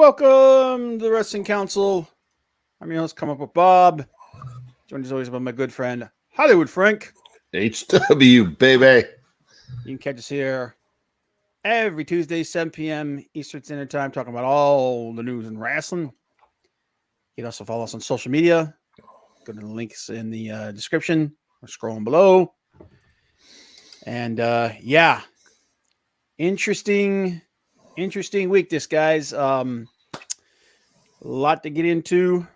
Welcome to the Wrestling Council. I'm your host, Come Up with Bob. Joined as always by my good friend, Hollywood Frank. HW, baby. You can catch us here every Tuesday, 7 p.m. Eastern Standard Time, talking about all the news in wrestling. You can also follow us on social media. Go to the links in the description or scrolling below. And yeah, interesting week this, guys. A lot to get into.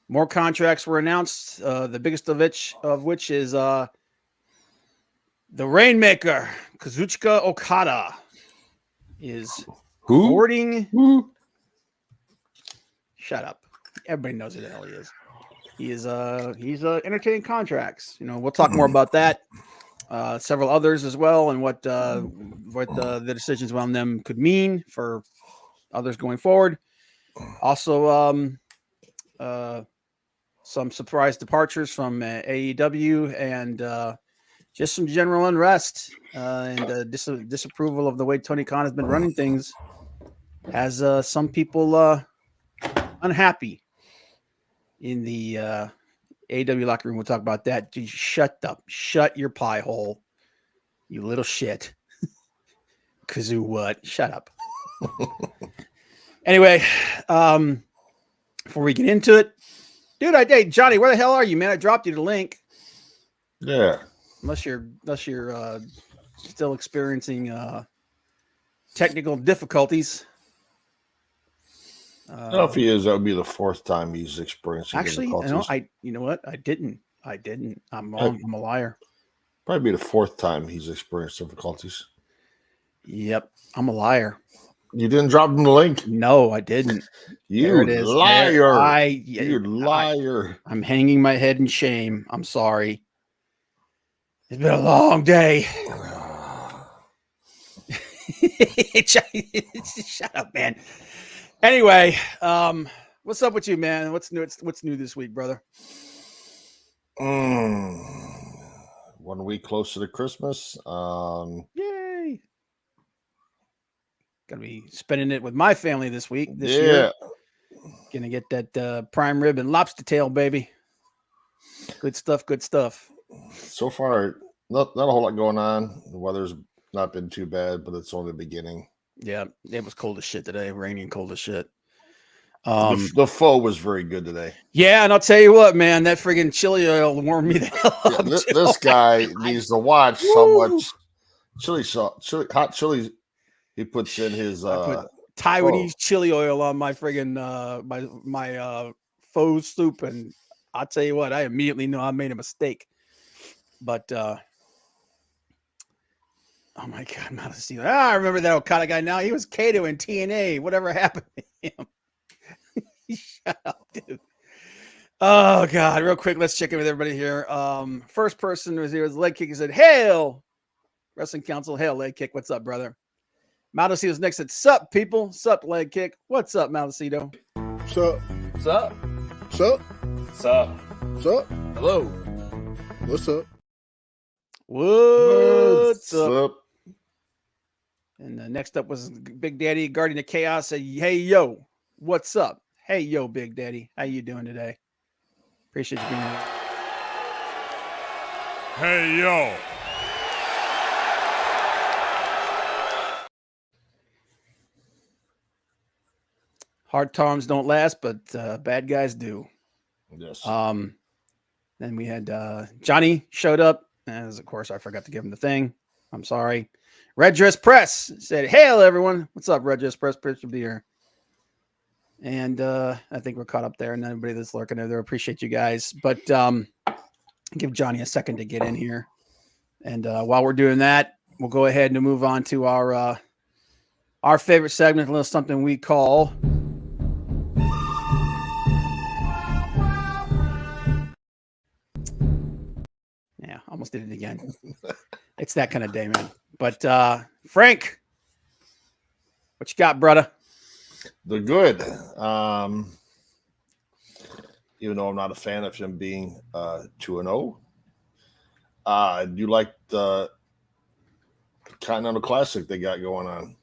More contracts were announced. The biggest of which is the Rainmaker, Kazuchika Okada, is boarding. Who? Shut up. Everybody knows who the hell he is. He's entertaining contracts. You know, we'll talk more about that. Several others as well, and what the decisions on them could mean for others going forward. Also, some surprise departures from AEW and just some general unrest and disapproval of the way Tony Khan has been running things has some people unhappy in the AEW locker room. We'll talk about that. Dude, shut your pie hole, you little shit. Kazoo what? Shut up. Anyway, before we get into it, dude, hey, Johnny, where the hell are you, man? I dropped you the link. Yeah. Unless you're still experiencing technical difficulties. I don't know if he is. That would be the fourth time he's experiencing difficulties. You know what? I didn't. I'm wrong. I'm a liar. Probably be the fourth time he's experienced difficulties. Yep, I'm a liar. You didn't drop him the link? No, I didn't. You liar. You liar. I'm hanging my head in shame. I'm sorry. It's been a long day. Shut up, man. Anyway, what's up with you, man? What's new this week, brother? 1 week closer to Christmas. Yay! Gonna be spending it with my family this year. Gonna get that prime rib and lobster tail, baby. Good stuff. So far, not a whole lot going on. The weather's not been too bad, but it's only the beginning. Yeah, it was cold as shit today. Rainy and cold as shit. The pho was very good today. Yeah, and I'll tell you what, man, that friggin' chili oil warmed me the hell up. This guy needs to watch how much hot chili he puts in his Taiwanese chili oil on my friggin' my pho soup, and I'll tell you what, I immediately know I made a mistake. But oh my God, not a Steeler. I remember that Okada guy now. He was Kato in TNA. Whatever happened to him? Shut up, dude. Oh God, real quick, let's check in with everybody here. First person was here was Leg Kick. He said, "Hail, Wrestling Council. Hail, Leg Kick. What's up, brother?" Maldacito's next. Said, "Sup, people. Sup, Leg Kick. What's up, Maldacito?" Sup? Sup? Sup? Sup? Sup? Hello. What's up? What's up? And next up was Big Daddy, Guardian of Chaos. Said, "Hey, yo, what's up? Hey, yo, Big Daddy. How you doing today? Appreciate you being here." Hey, yo. Hard times don't last, but bad guys do. Yes. Then we had Johnny showed up, as of course I forgot to give him the thing. I'm sorry. Red Dress Press said, "Hail, everyone. What's up, Red Dress Press? Appreciate you being here." And I think we're caught up there, and everybody that's lurking there, appreciate you guys. But give Johnny a second to get in here. And while we're doing that, we'll go ahead and move on to our favorite segment, a little something we call almost did it again. It's that kind of day, man. But Frank, what you got, brother? They're good. Even though I'm not a fan of him being 2-0. I do like the Continental Classic they got going on.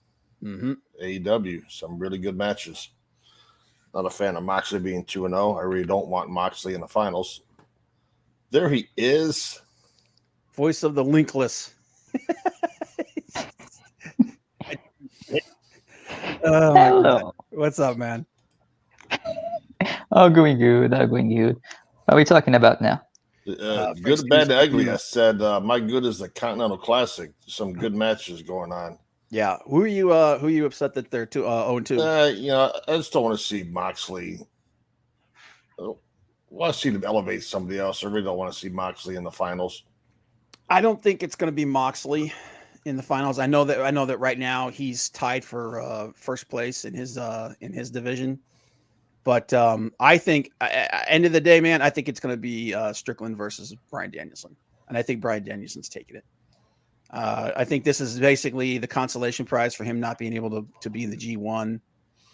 Mm-hmm. AEW. Some really good matches. Not a fan of Moxley being 2-0. I really don't want Moxley in the finals. There he is. Voice of the linkless. Oh my God. Hello. What's up, man? Oh, going good. Oh, going good. What are we talking about now? Good, bad, and ugly. I said my good is the Continental Classic. Some good matches going on. Yeah. Who are you upset that they're 0-2? You know, I just don't want to see Moxley. I want to see them elevate somebody else. I really don't want to see Moxley in the finals. I don't think it's going to be Moxley in the finals. I know that right now he's tied for first place in his division. But I think end of the day, man, I think it's going to be Strickland versus Bryan Danielson. And I think Bryan Danielson's taking it. I think this is basically the consolation prize for him not being able to be in the G1,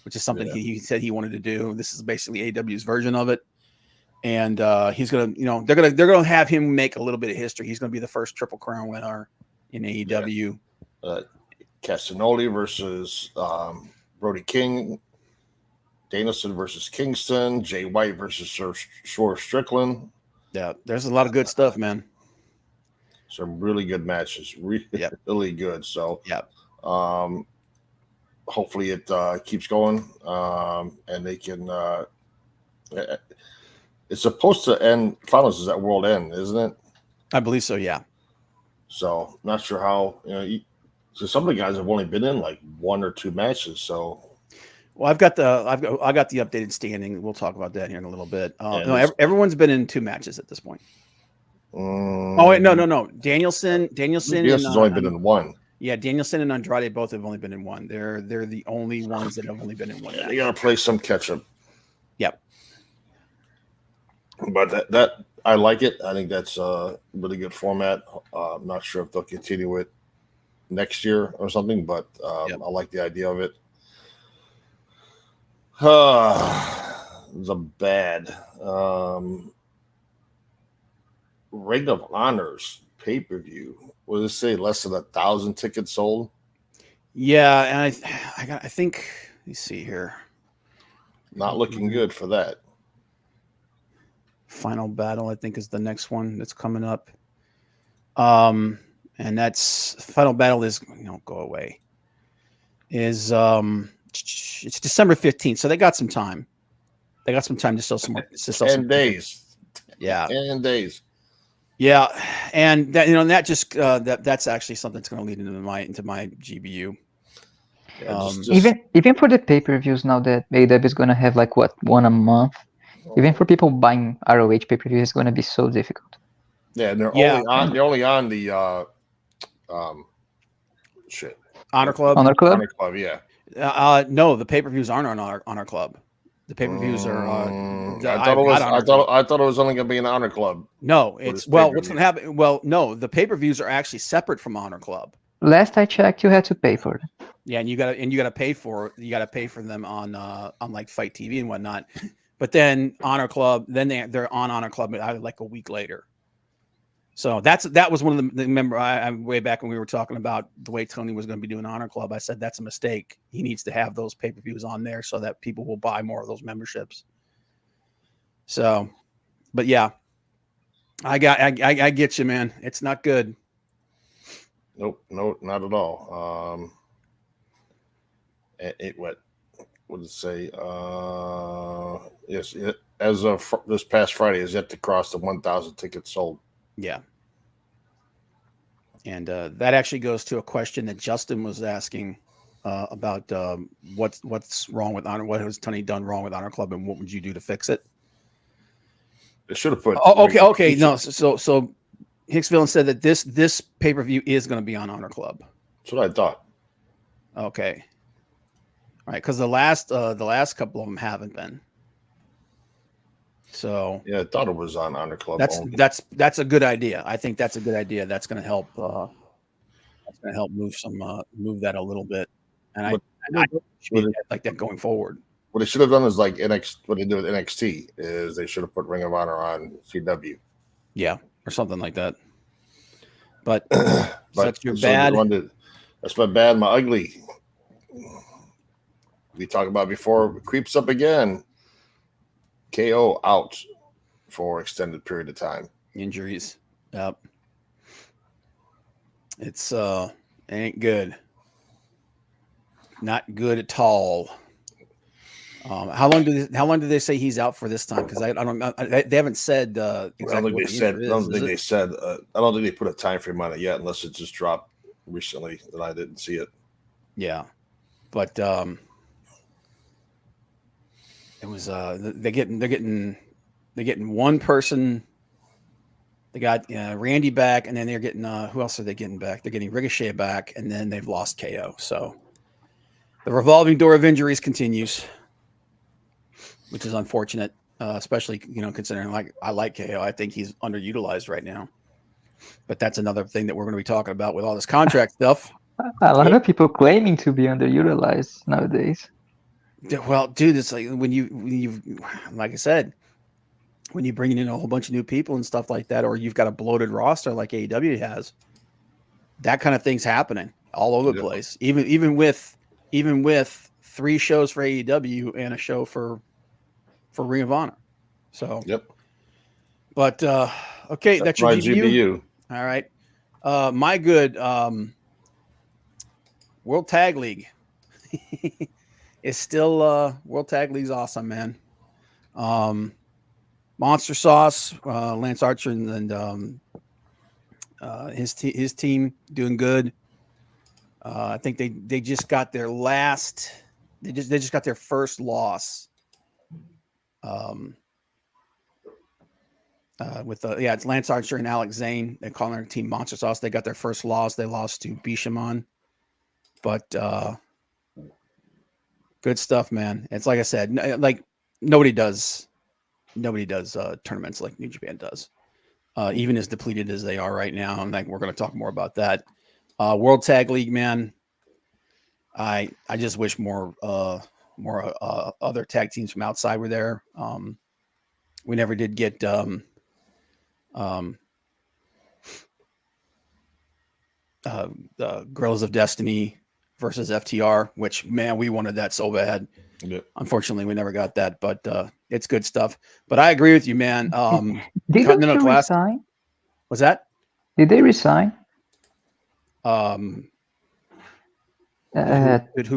which is something he said he wanted to do. This is basically AW's version of it. And he's going to, they're going to have him make a little bit of history. He's going to be the first Triple Crown winner in AEW. Castagnoli versus Brody King. Danielson versus Kingston, Jay White versus Shore Strickland. Yeah, there's a lot of good stuff, man. Some really good matches, really good. So, hopefully it keeps going, and they can. It's supposed to end. Finals is at World End, isn't it? I believe so. Yeah. So, not sure how. So some of the guys have only been in like 1 or 2 matches. So. Well, I got the updated standing. We'll talk about that here in a little bit. Everyone's been in 2 matches at this point. Oh wait, no. Danielson has only been in 1. Yeah, Danielson and Andrade both have only been in 1. They're the only ones that have only been in 1. They gotta play some catch up. Yep. But that I like it. I think that's a really good format. I'm not sure if they'll continue it next year or something, but I like the idea of it. It was a bad Ring of Honor's pay-per-view. What did it say? Less than 1,000 tickets sold. Yeah, and I think. Let me see here. Not looking good for that. Final Battle, I think, is the next one that's coming up. And that's Final Battle is go away. Is it's December 15th, so they got some time. They got some time to sell some more. 10 days. Yeah. 10 days. Yeah, and that that just that's actually something that's going to lead into my GBU. Even for the pay-per-views now that AEW is going to have like one a month. Even for people buying ROH pay-per-view, it's going to be so difficult. Yeah, and they're only on the Honor Club. Honor Club. Honor Club, yeah. No, the pay-per-views aren't on Honor Club. The pay-per-views are. I thought it was only going to be an Honor Club. No, it's what's going to happen? Well, no, the pay-per-views are actually separate from Honor Club. Last I checked, you had to pay for it. Yeah, and you got to pay for them on like Fight TV and whatnot. But then Honor Club, then they're on Honor Club like a week later. So that was one of the remember I way back when we were talking about the way Tony was going to be doing Honor Club. I said that's a mistake. He needs to have those pay-per-views on there so that people will buy more of those memberships. So, but yeah, I get you, man. It's not good. Nope, not at all. What did it say? Yes, as of this past Friday, is yet to cross the 1,000 tickets sold. Yeah. And that actually goes to a question that Justin was asking about what's wrong with Honor. What has Tony done wrong with Honor Club, and what would you do to fix it? They should have put. Okay. No, so Hicksville said that this pay-per-view is going to be on Honor Club. That's what I thought. Okay. All right, because the last couple of them haven't been. So yeah, I thought it was on Honor Club. That's a good idea. I think that's a good idea. That's going to help. That's going to help move that a little bit. And I like that going forward. What they should have done is like what they do with NXT is they should have put Ring of Honor on CW. Yeah, or something like that. But that's your bad. That's my bad. My ugly. we talked about before, it creeps up again. KO out for extended period of time. Injuries. Yep. It's ain't good. Not good at all. How long do they say he's out for this time? Because I don't know. They haven't said exactly. I don't think they said. I don't think they put a time frame on it yet, unless it just dropped recently that I didn't see it. Yeah, but it was they're getting one person. They got Randy back, and then they're getting who else are they getting back? They're getting Ricochet back, and then they've lost KO. So the revolving door of injuries continues, which is unfortunate, especially considering I like KO. I think he's underutilized right now. But that's another thing that we're going to be talking about with all this contract stuff. A lot of people claiming to be underutilized nowadays. Well, dude, it's like when you like I said, when you bring in a whole bunch of new people and stuff like that, or you've got a bloated roster like AEW has, that kind of thing's happening all over the place. Even with 3 shows for AEW and a show for Ring of Honor. So But okay, that's your GBU. All right. My good World Tag League is still World Tag League's awesome, man. Monster Sauce, Lance Archer, and his team doing good. I think they just got their they just got their first loss. It's Lance Archer and Alex Zane. They call their team Monster Sauce. They got their first loss. They lost to Bishamon, but good stuff, man. It's like I said, like nobody does tournaments like New Japan does, even as depleted as they are right now. And like we're going to talk more about that. World Tag League, man. I just wish more other tag teams from outside were there. We never did get Girls of Destiny versus FTR, which, man, we wanted that so bad. Yeah. Unfortunately, we never got that, but it's good stuff. But I agree with you, man. Did they resign? Was that? Did they resign? Who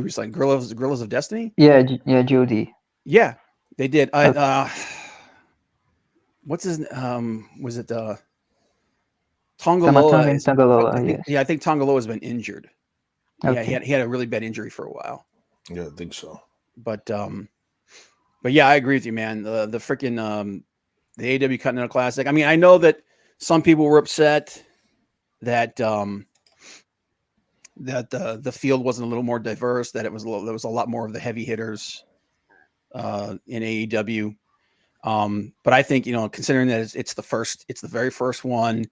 resigned? Gorillas of Destiny? Yeah, Jody. Yeah, they did. What's his? Was it Tongaloa? Tongaloa, yes. I think Tongaloa has been injured. Okay. Yeah, he had a really bad injury for a while. Yeah, I think so. But yeah, I agree with you, man. The freaking the AEW Continental Classic. I mean, I know that some people were upset that the field wasn't a little more diverse, that there was a lot more of the heavy hitters in AEW. But I think, considering that it's the very first one,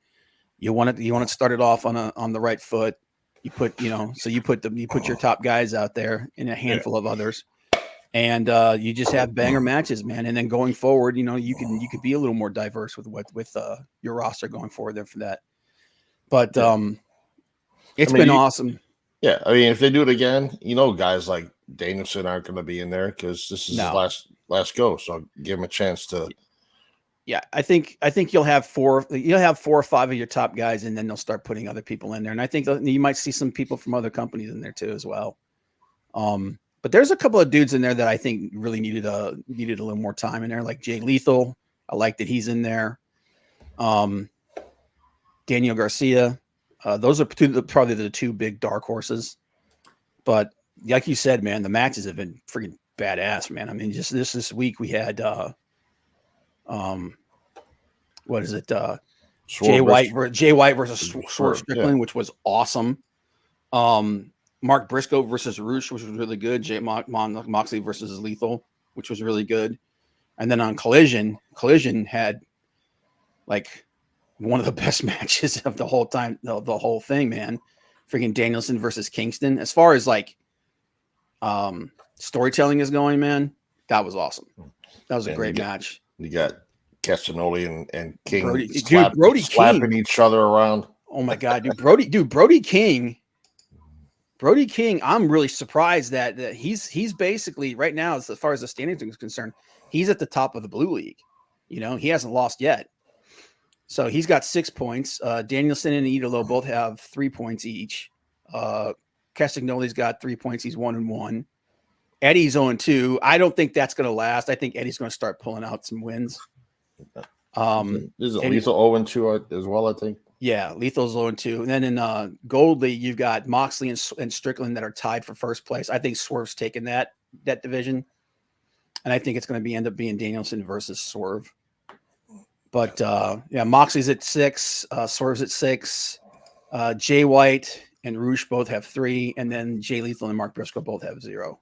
you want to start it off on the right foot. You put your top guys out there and a handful of others, and you just have banger matches, man. And then going forward, you could be a little more diverse with your roster going forward there for that. But it's been awesome. Yeah, I mean, if they do it again, guys like Danielson aren't going to be in there because this is his last go. So give him a chance to. Yeah, I think you'll have 4 or 5 of your top guys, and then they'll start putting other people in there. And I think you might see some people from other companies in there too as well. But there's a couple of dudes in there that I think really needed a little more time in there, like Jay Lethal. I like that he's in there. Daniel Garcia. Those are probably the 2 big dark horses. But like you said, man, the matches have been freaking badass, man. I mean, just this week we had what is it? Jay White versus Swerve Strickland, which was awesome. Mark Briscoe versus Roosh, which was really good. Moxley versus Lethal, which was really good. And then on Collision had like one of the best matches of the whole time, the whole thing, man. Freaking Danielson versus Kingston. As far as like storytelling is going, man, that was awesome. That was a great match. You got Castagnoli and King Brody slapping King. each other around. Oh my god, dude, Brody King Brody King, I'm really surprised that he's basically right now, as far as the standings is concerned, he's at the top of the blue league. He hasn't lost yet. So he's got 6 points. Danielson and Idolo both have 3 points each. Castagnoli's got 3 points. He's 1-1. Eddie's 0-2. I don't think that's going to last. I think Eddie's going to start pulling out some wins. This is Eddie, Lethal 0-2 as well, I think. Yeah, Lethal's 0-2. And then in Gold League, you've got Moxley and Strickland that are tied for first place. I think Swerve's taking that division. And I think it's going to end up being Danielson versus Swerve. But Moxley's at 6, Swerve's at 6, Jay White and Roosh both have 3, and then Jay Lethal and Mark Briscoe both have 0.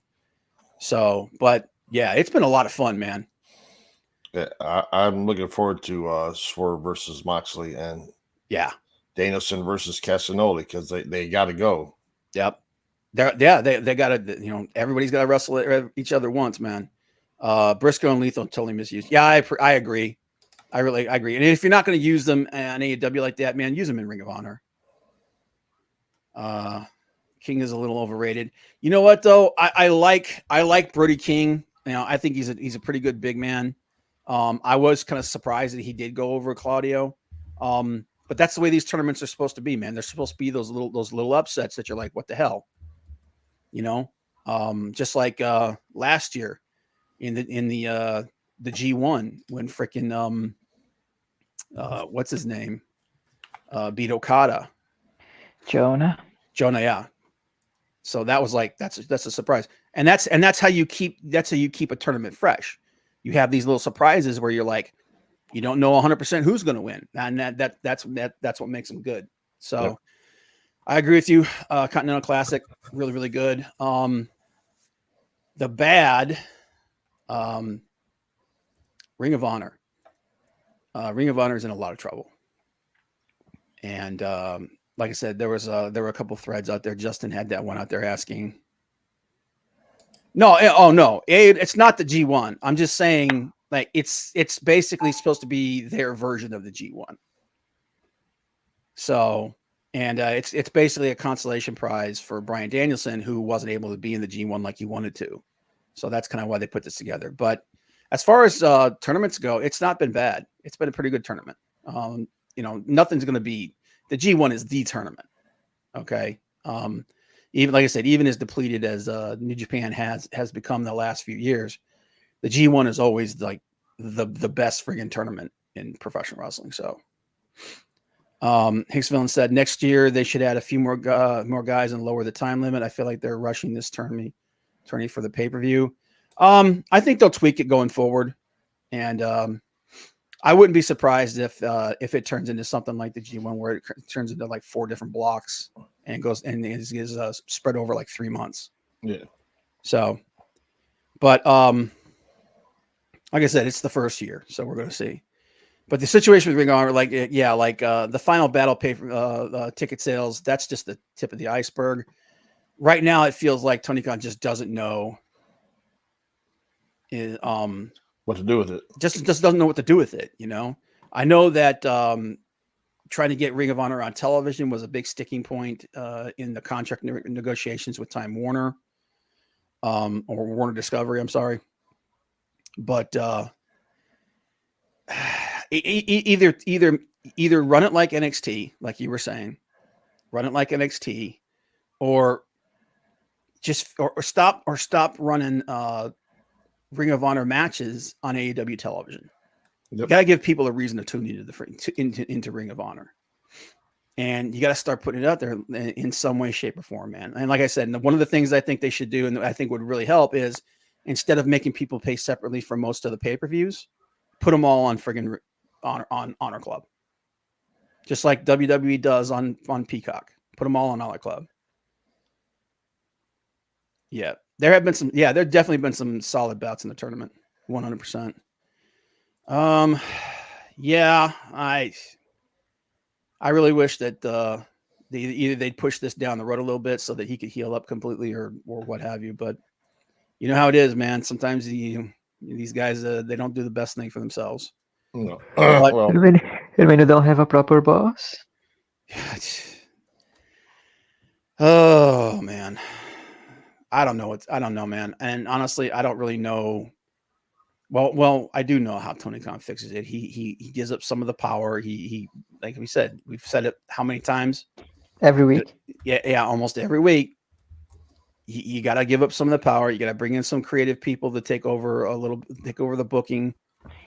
So, but yeah, it's been a lot of fun, man. Yeah, I'm looking forward to Swerve versus Moxley and Danielson versus Castagnoli because they got to go. Yep. They got to. Everybody's got to wrestle each other once, man. Briscoe and Lethal totally misused. Yeah, I agree. I agree. And if you're not going to use them on AEW like that, man, use them in Ring of Honor. King is a little overrated. You know what though? I like Brody King. I think he's a pretty good big man. I was kind of surprised that he did go over Claudio. But that's the way these tournaments are supposed to be, man. They're supposed to be those little upsets that you're like, what the hell? Just like last year in the G1 when freaking what's his name? Beat Okada. Jonah, yeah. So that was like that's a surprise. And that's how you keep a tournament fresh. You have these little surprises where you're like, you don't know 100% who's going to win, and that's what makes them good. So, yep. I agree with you. Continental Classic, really, really good. The bad, Ring of Honor. Ring of Honor is in a lot of trouble, and like I said, there were a couple threads out there. Justin had that one out there asking. No, it's not the G1. I'm just saying. Like it's basically supposed to be their version of the G1. So, and it's basically a consolation prize for Bryan Danielson, who wasn't able to be in the G1 like he wanted to. So that's kind of why they put this together. But as far as tournaments go, it's not been bad. It's been a pretty good tournament. Nothing's going to be the G1 is the tournament. Okay. Even like I said, even as depleted as New Japan has become the last few years, the G1 is always like the best friggin' tournament in professional wrestling. So, Hicksville said next year they should add a few more guys and lower the time limit. I feel like they're rushing this tourney for the pay-per-view. I think they'll tweak it going forward, and I wouldn't be surprised if it turns into something like the G1 where it turns into like 4 different blocks and goes and is spread over like 3 months. Yeah. So, but like I said, it's the first year, so we're going to see. But the situation with Ring of Honor, the final battle ticket sales, that's just the tip of the iceberg. Right now, it feels like Tony Khan just doesn't know what to do with it. Just doesn't know what to do with it. I know that trying to get Ring of Honor on television was a big sticking point in the contract negotiations with Time Warner, or Warner Discovery. I'm sorry. But either run it like NXT, like you were saying, or just or stop running Ring of Honor matches on AEW television. Yep. You got to give people a reason to tune into Ring of Honor, and you got to start putting it out there in some way, shape, or form, man. And like I said, one of the things I think they should do, and I think would really help, is instead of making people pay separately for most of the pay-per-views, put them all on friggin' Honor Club. Just like WWE does on Peacock. Put them all on Honor Club. Yeah. There definitely been some solid bouts in the tournament. 100%. Yeah, I really wish that they'd push this down the road a little bit so that he could heal up completely or what have you, but you know how it is, man. Sometimes these guys, they don't do the best thing for themselves. No. When you don't have a proper boss. Oh man, I don't know. I don't know, man. And honestly, I don't really know. Well, I do know how Tony Khan fixes it. He gives up some of the power. He like we said, we've said it how many times? Every week. Yeah, almost every week. You got to give up some of the power. You got to bring in some creative people to take over the booking,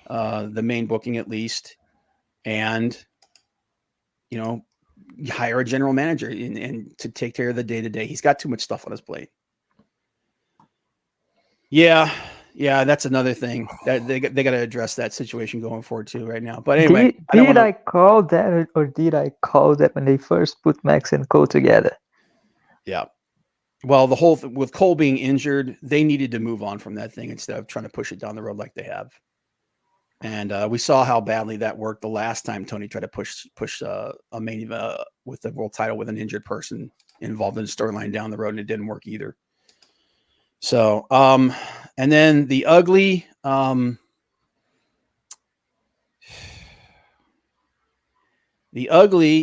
the main booking at least, and hire a general manager and to take care of the day to day. He's got too much stuff on his plate. Yeah, that's another thing that they got to address that situation going forward too right now. But anyway, I call that, or did I call that when they first put Max and Cole together? Yeah. Well, the whole with Cole being injured, they needed to move on from that thing instead of trying to push it down the road like they have. And we saw how badly that worked the last time Tony tried to push a main with the world title with an injured person involved in the storyline down the road, and it didn't work either. So, and then the ugly,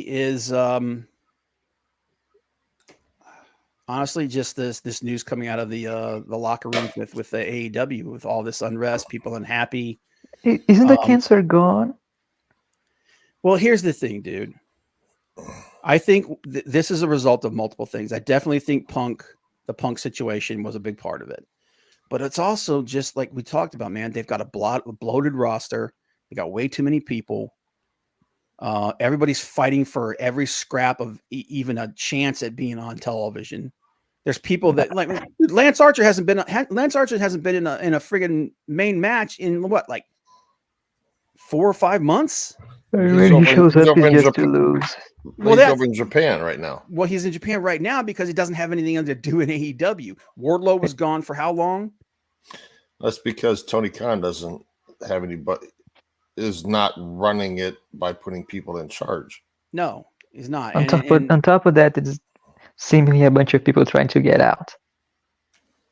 is honestly just this news coming out of the locker room with the AEW, with all this unrest, people unhappy. Isn't the cancer gone? Well, here's the thing, dude. I think this is a result of multiple things. I definitely think the Punk situation was a big part of it. But it's also just like we talked about, man. They've got a bloated roster. They got way too many people. Everybody's fighting for every scrap of even a chance at being on television. There's people that like Lance Archer hasn't been in a friggin' main match in what, like 4 or 5 months. When he shows up, he's just to lose. Well, he's over in Japan right now. Well, he's in Japan right now because he doesn't have anything to do in AEW. Wardlow was gone for how long? That's because Tony Khan doesn't have anybody, is not running it by putting people in charge. No, he's not. On top of that, it's seemingly a bunch of people trying to get out.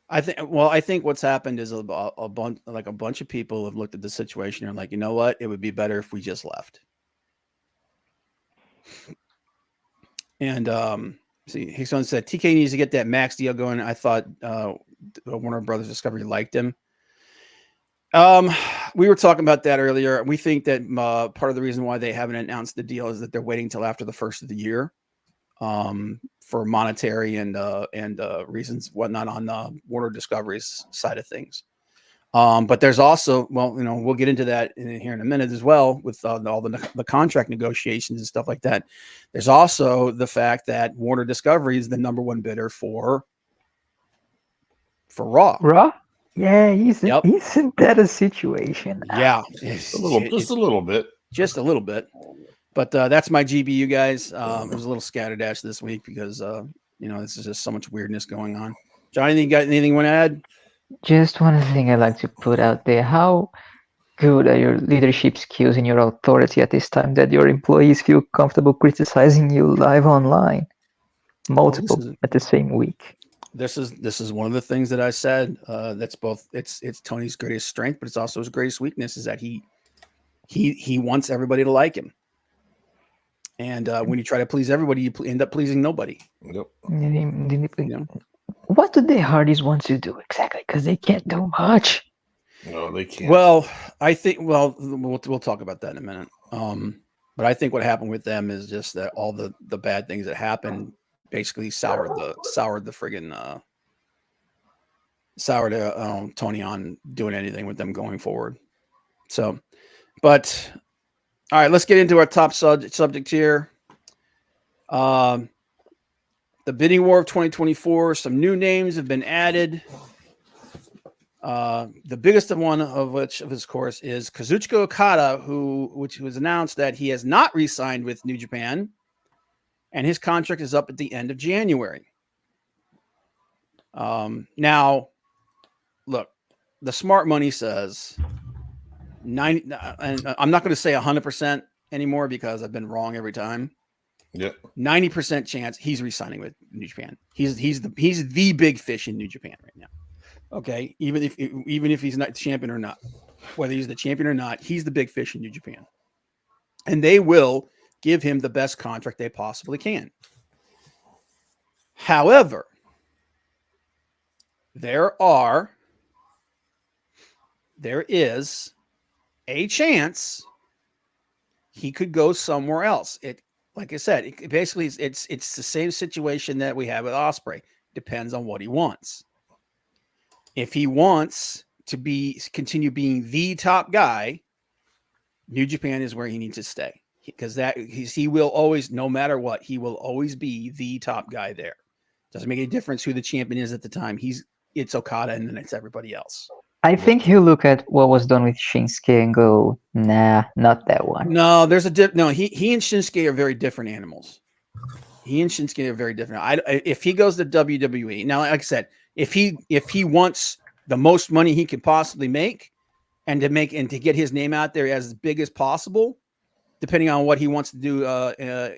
I think what's happened is a bunch of people have looked at the situation and are like, you know what? It would be better if we just left. And Hickson said TK needs to get that Max deal going. I thought Warner Brothers Discovery liked him. We were talking about that earlier. We think that part of the reason why they haven't announced the deal is that they're waiting till after the first of the year, for monetary and reasons, whatnot, on Warner Discovery's side of things. But there's also, we'll get into that here in a minute as well, with all the contract negotiations and stuff like that. There's also the fact that Warner Discovery is the number one bidder for Raw. Raw? Yeah, isn't that a situation? Yeah, just a little bit. But that's my GBU, guys. It was a little scatterdash this week because this is just so much weirdness going on. Johnny, you got anything you want to add? Just one thing I'd like to put out there. How good are your leadership skills and your authority at this time that your employees feel comfortable criticizing you live online? Multiple at the same week. This is one of the things that I said. That's both. It's Tony's greatest strength, but it's also his greatest weakness. Is that he wants everybody to like him, and when you try to please everybody, you end up pleasing nobody. Yep. What do the Hardys want to do exactly? Because they can't do much. No, they can't. Well, I think. Well, we'll talk about that in a minute. But I think what happened with them is just that all the bad things that happened basically soured Tony on doing anything with them going forward. So, but all right, let's get into our top subject here. The bidding war of 2024. Some new names have been added. The biggest one of which, of course, is Kazuchika Okada, which was announced that he has not re-signed with New Japan, and his contract is up at the end of January. Now, look, the smart money says 90, and I'm not going to say 100% anymore because I've been wrong every time. Yeah, 90% chance he's re-signing with New Japan. He's the big fish in New Japan right now. Okay, even if he's not the champion or not, whether he's the champion or not, he's the big fish in New Japan, and they will give him the best contract they possibly can. However, there is a chance he could go somewhere else. Like I said, basically it's the same situation that we have with Ospreay. Depends on what he wants. If he wants to continue being the top guy, New Japan is where he needs to stay, because he will always, no matter what, he will always be the top guy there. Doesn't make any difference who the champion is at the time. It's Okada, and then it's everybody else. I think he'll look at what was done with Shinsuke and go, nah, not that one. No, there's he and Shinsuke are very different animals. He and Shinsuke are very different. If he goes to WWE, now, like I said, if he wants the most money he can possibly make, and to get his name out there as big as possible, depending on what he wants to do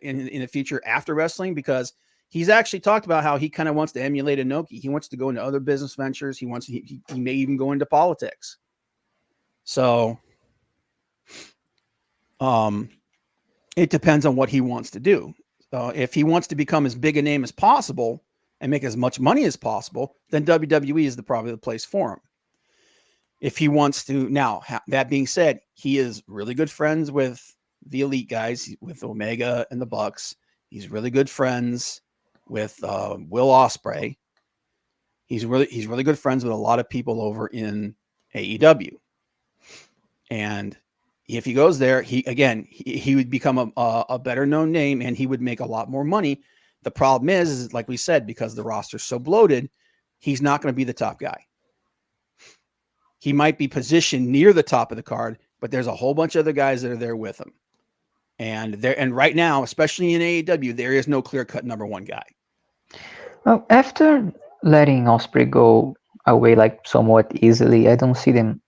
in the future after wrestling, because he's actually talked about how he kind of wants to emulate Inoki. He wants to go into other business ventures. He may even go into politics. So, it depends on what he wants to do. If he wants to become as big a name as possible and make as much money as possible, then WWE is probably the place for him. If he wants to, now that being said, he is really good friends with the elite guys, with Omega and the Bucks. He's really good friends with Will Ospreay. He's really good friends with a lot of people over in AEW. And if he goes there, he would become a better known name, and he would make a lot more money. The problem is like we said, because the roster's so bloated, he's not going to be the top guy. He might be positioned near the top of the card, but there's a whole bunch of other guys that are there with him. And right now, especially in AEW, there is no clear-cut number one guy. Well, after letting Ospreay go away like somewhat easily, I don't see them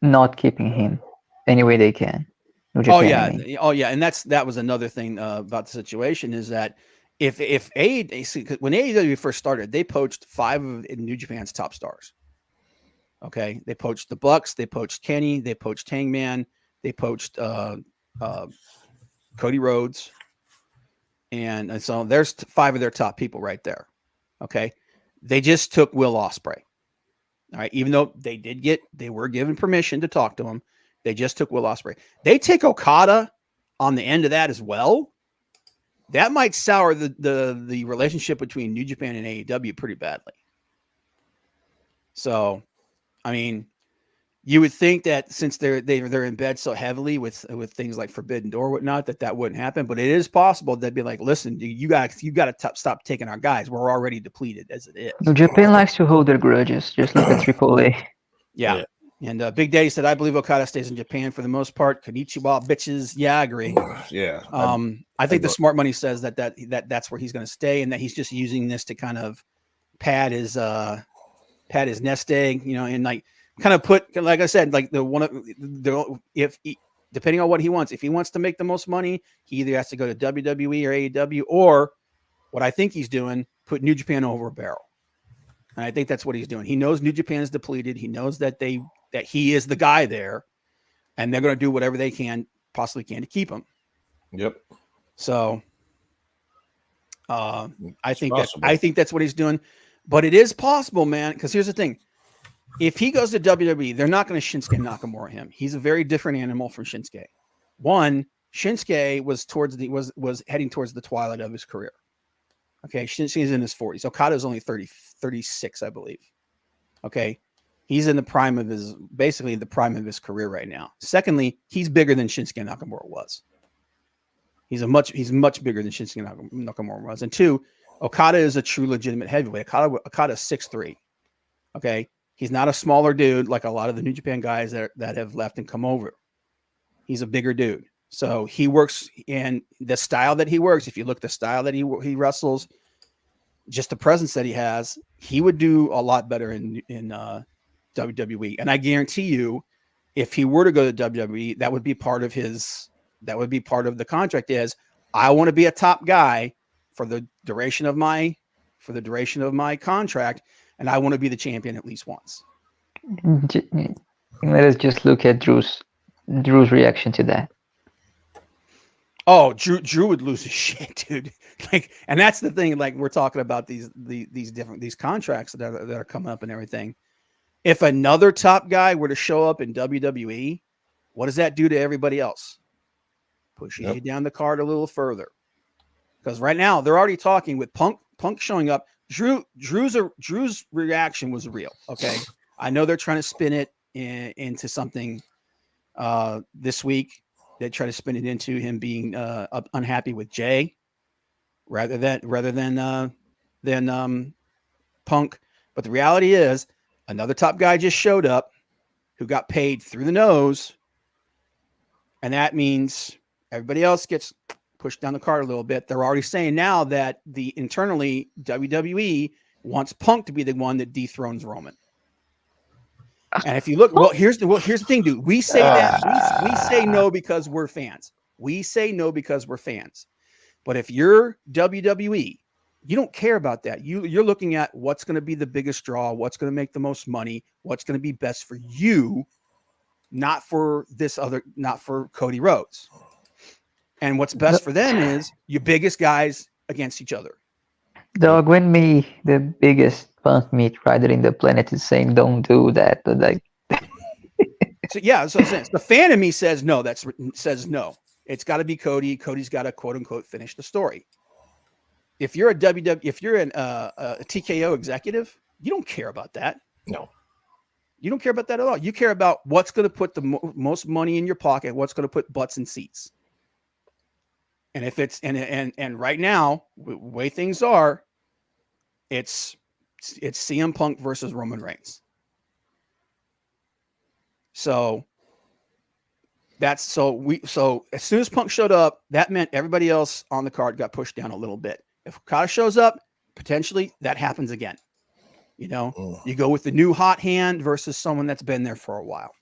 not keeping him any way they can. Oh yeah, and that was another thing about the situation, is that if when AEW first started, they poached 5 of New Japan's top stars. Okay, they poached the Bucks, they poached Kenny, they poached Hangman, they poached Cody Rhodes, and so there's 5 of their top people right there. Okay, they just took Will Ospreay. All right, even though they were given permission to talk to him, they just took Will Ospreay. They take Okada on the end of that as well. That might sour the relationship between New Japan and AEW pretty badly. So, I mean, you would think that since they're in bed so heavily with things like Forbidden Door, whatnot, that wouldn't happen. But it is possible they'd be like, "Listen, you got to stop taking our guys. We're already depleted as it is." New Japan likes to hold their grudges. Just look at AAA. Yeah. And Big Daddy said, "I believe Okada stays in Japan for the most part. Konnichiwa, bitches." Yeah, I agree. Yeah. I think the smart money says that's where he's going to stay, and that he's just using this to kind of pad his nest egg, and like kind of put, like I said, like depending on what he wants. If he wants to make the most money, he either has to go to WWE or AEW, or what I think he's doing, put New Japan over a barrel. And I think that's what he's doing. He knows New Japan is depleted. He knows that he is the guy there, and they're going to do whatever they possibly can to keep him. Yep. So I think that's what he's doing. But it is possible, man, because here's the thing. If he goes to WWE, they're not going to Shinsuke Nakamura him. He's a very different animal from Shinsuke. One, Shinsuke was heading towards the twilight of his career. Okay, Shinsuke's in his 40s. Okada's only 36, I believe. Okay, he's in the prime of his career right now. Secondly, he's bigger than Shinsuke Nakamura was. He's much bigger than Shinsuke Nakamura was. And 2, Okada is a true legitimate heavyweight. Okada is 6'3". Okay, he's not a smaller dude like a lot of the New Japan guys that have left and come over. He's a bigger dude. So he works in the style that he works. If you look at the style that he wrestles, just the presence that he has, he would do a lot better in WWE. And I guarantee you, if he were to go to WWE, that would be part of the contract. Is I want to be a top guy for the duration of my contract, and I want to be the champion at least once. Let us just look at Drew's reaction to that. Oh, Drew would lose his shit, dude. Like, and that's the thing. Like, we're talking about these contracts that are coming up and everything. If another top guy were to show up in WWE, what does that do to everybody else? Pushing you down the card a little further. Because right now they're already talking with Punk showing up. Drew's reaction was real. Okay, I know they're trying to spin it into something this week. They try to spin it into him being unhappy with Jay rather than Punk. But the reality is, another top guy just showed up who got paid through the nose, and that means everybody else gets pushed down the card a little bit. They're already saying now that internally WWE wants Punk to be the one that dethrones Roman. And if you look, here's the thing, dude. We say that we say no because we're fans. We say no because we're fans. But if you're WWE, you don't care about that. You're looking at what's going to be the biggest draw, what's going to make the most money, what's going to be best for you, not for Cody Rhodes. And what's best for them is your biggest guys against each other. Dog, when the biggest Punk meat rider in the planet, is saying don't do that, but like, so the fan of me says no. Says no. It's got to be Cody. Cody's got to quote unquote finish the story. If you're a TKO executive, you don't care about that. No, you don't care about that at all. You care about what's going to put the most money in your pocket, what's going to put butts in seats. And if it's and right now, the way things are, it's CM Punk versus Roman Reigns. So so as soon as Punk showed up, that meant everybody else on the card got pushed down a little bit. If Okada shows up, potentially that happens again. You go with the new hot hand versus someone that's been there for a while.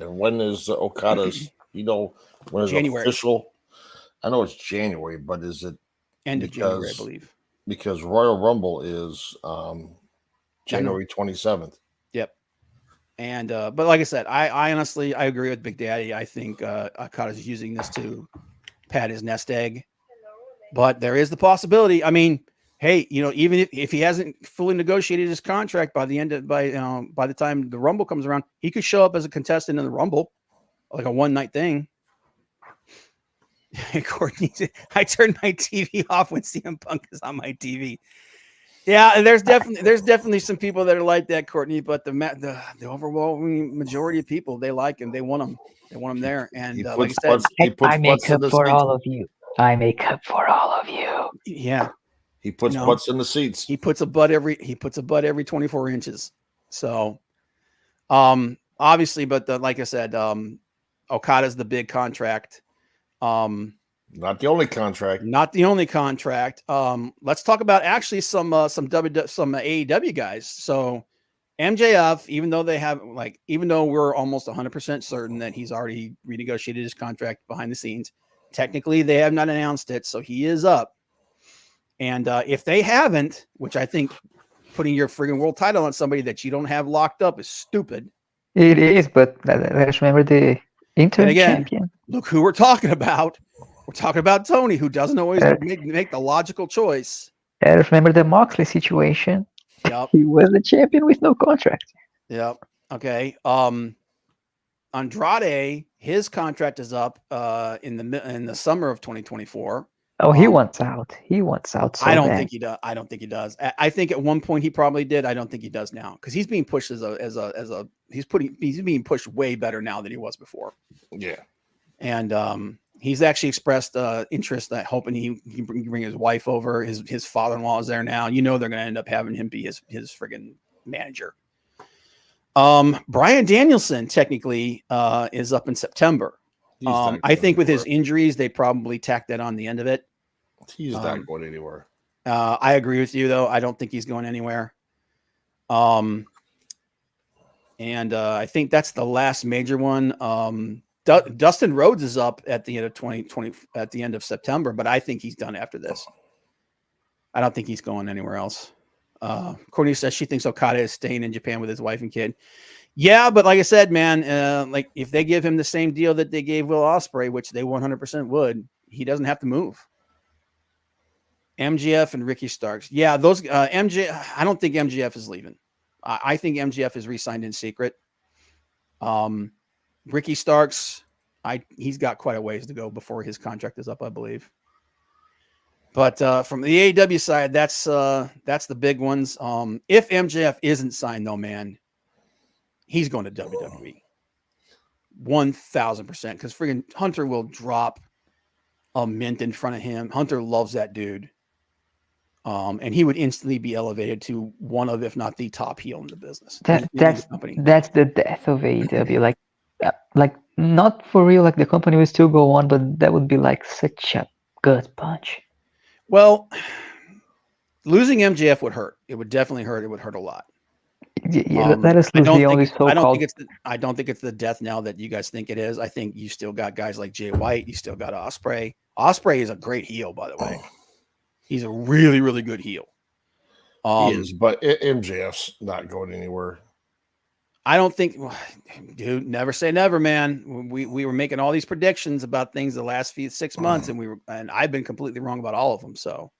And when is Okada's? When is January. Official? I know it's January, but is it end of January, I believe? Because Royal Rumble is January 27th. Yep. And but like I said, I honestly I agree with Big Daddy. I think Okada's using this to pad his nest egg. But there is the possibility. I mean, hey, even if he hasn't fully negotiated his contract by the time the Rumble comes around, he could show up as a contestant in the Rumble, like a one-night thing. Courtney, I turned my TV off when CM Punk is on my TV. Yeah, there's definitely some people that are like that, Courtney. But the overwhelming majority of people, they like him. They want him. They want him there. And like I said, I make up for all of you. I make up for all of you. Yeah, he puts butts in the seats. He puts a butt every 24 inches. So, obviously, but like I said, Okada's the big contract. Not the only contract. Not the only contract. Let's talk about actually some AEW guys. So MJF, even though we're almost 100% certain that he's already renegotiated his contract behind the scenes, technically they have not announced it, so he is up. And if they haven't, which I think putting your friggin' world title on somebody that you don't have locked up is stupid. It is, but let's remember the interim champion. Look who we're talking about. We're talking about Tony, who doesn't always make the logical choice. And remember the Moxley situation. Yep. He was the champion with no contract. Yep. Okay. Andrade, his contract is up in the summer of 2024. Oh, he wants out. He wants out. So I don't bad. think he does. I don't think he does. I think at one point he probably did. I don't think he does now because he's being pushed he's being pushed way better now than he was before. Yeah. And he's actually expressed interest that hoping he can bring his wife over. His father-in-law is there now. They're going to end up having him be his friggin' manager. Bryan Danielson technically is up in September. I think with his injuries, they probably tacked that on the end of it. He's not going anywhere. I agree with you, though. I don't think he's going anywhere. And I think that's the last major one. Dustin Rhodes is up at the end of 2020, at the end of September, but I think he's done after this. I don't think he's going anywhere else. Courtney says she thinks Okada is staying in Japan with his wife and kid. Yeah, but like I said, man, like if they give him the same deal that they gave Will Ospreay, which they 100% would, he doesn't have to move. MJF and Ricky Starks. Yeah, those MJ. I don't think MJF is leaving. I think MJF is re-signed in secret. Ricky Starks, he's got quite a ways to go before his contract is up, I believe. But from the AEW side, that's the big ones. If MJF isn't signed, though, man, he's going to WWE. 1,000%. Because freaking Hunter will drop a mint in front of him. Hunter loves that dude. And he would instantly be elevated to one of, if not the top heel in the business. That's the death of AEW. Like not for real. Like the company will still go on, but that would be like such a gut punch. Well, losing MJF would hurt. It would definitely hurt. It would hurt a lot. Yeah, let us lose the only so-called. I don't think it's the death knell that you guys think it is. I think you still got guys like Jay White. You still got Ospreay. Ospreay is a great heel, by the way. He's a really, really good heel. He is, but MJF's not going anywhere. I don't think, dude. Never say never, man. We were making all these predictions about things the last 6 months, and I've been completely wrong about all of them. So,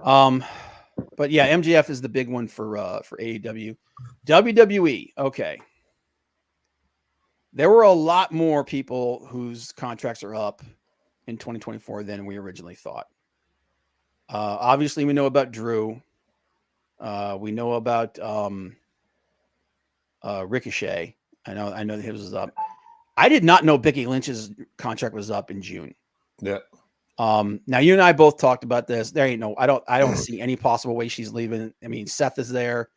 but yeah, MJF is the big one for AEW. WWE, okay. There were a lot more people whose contracts are up in 2024 than we originally thought. Obviously, we know about Drew. We know about Ricochet. I know that his was up. I did not know Becky Lynch's contract was up in June. Yeah. Now you and I both talked about this. There ain't no, I don't see any possible way she's leaving. I mean, Seth is there.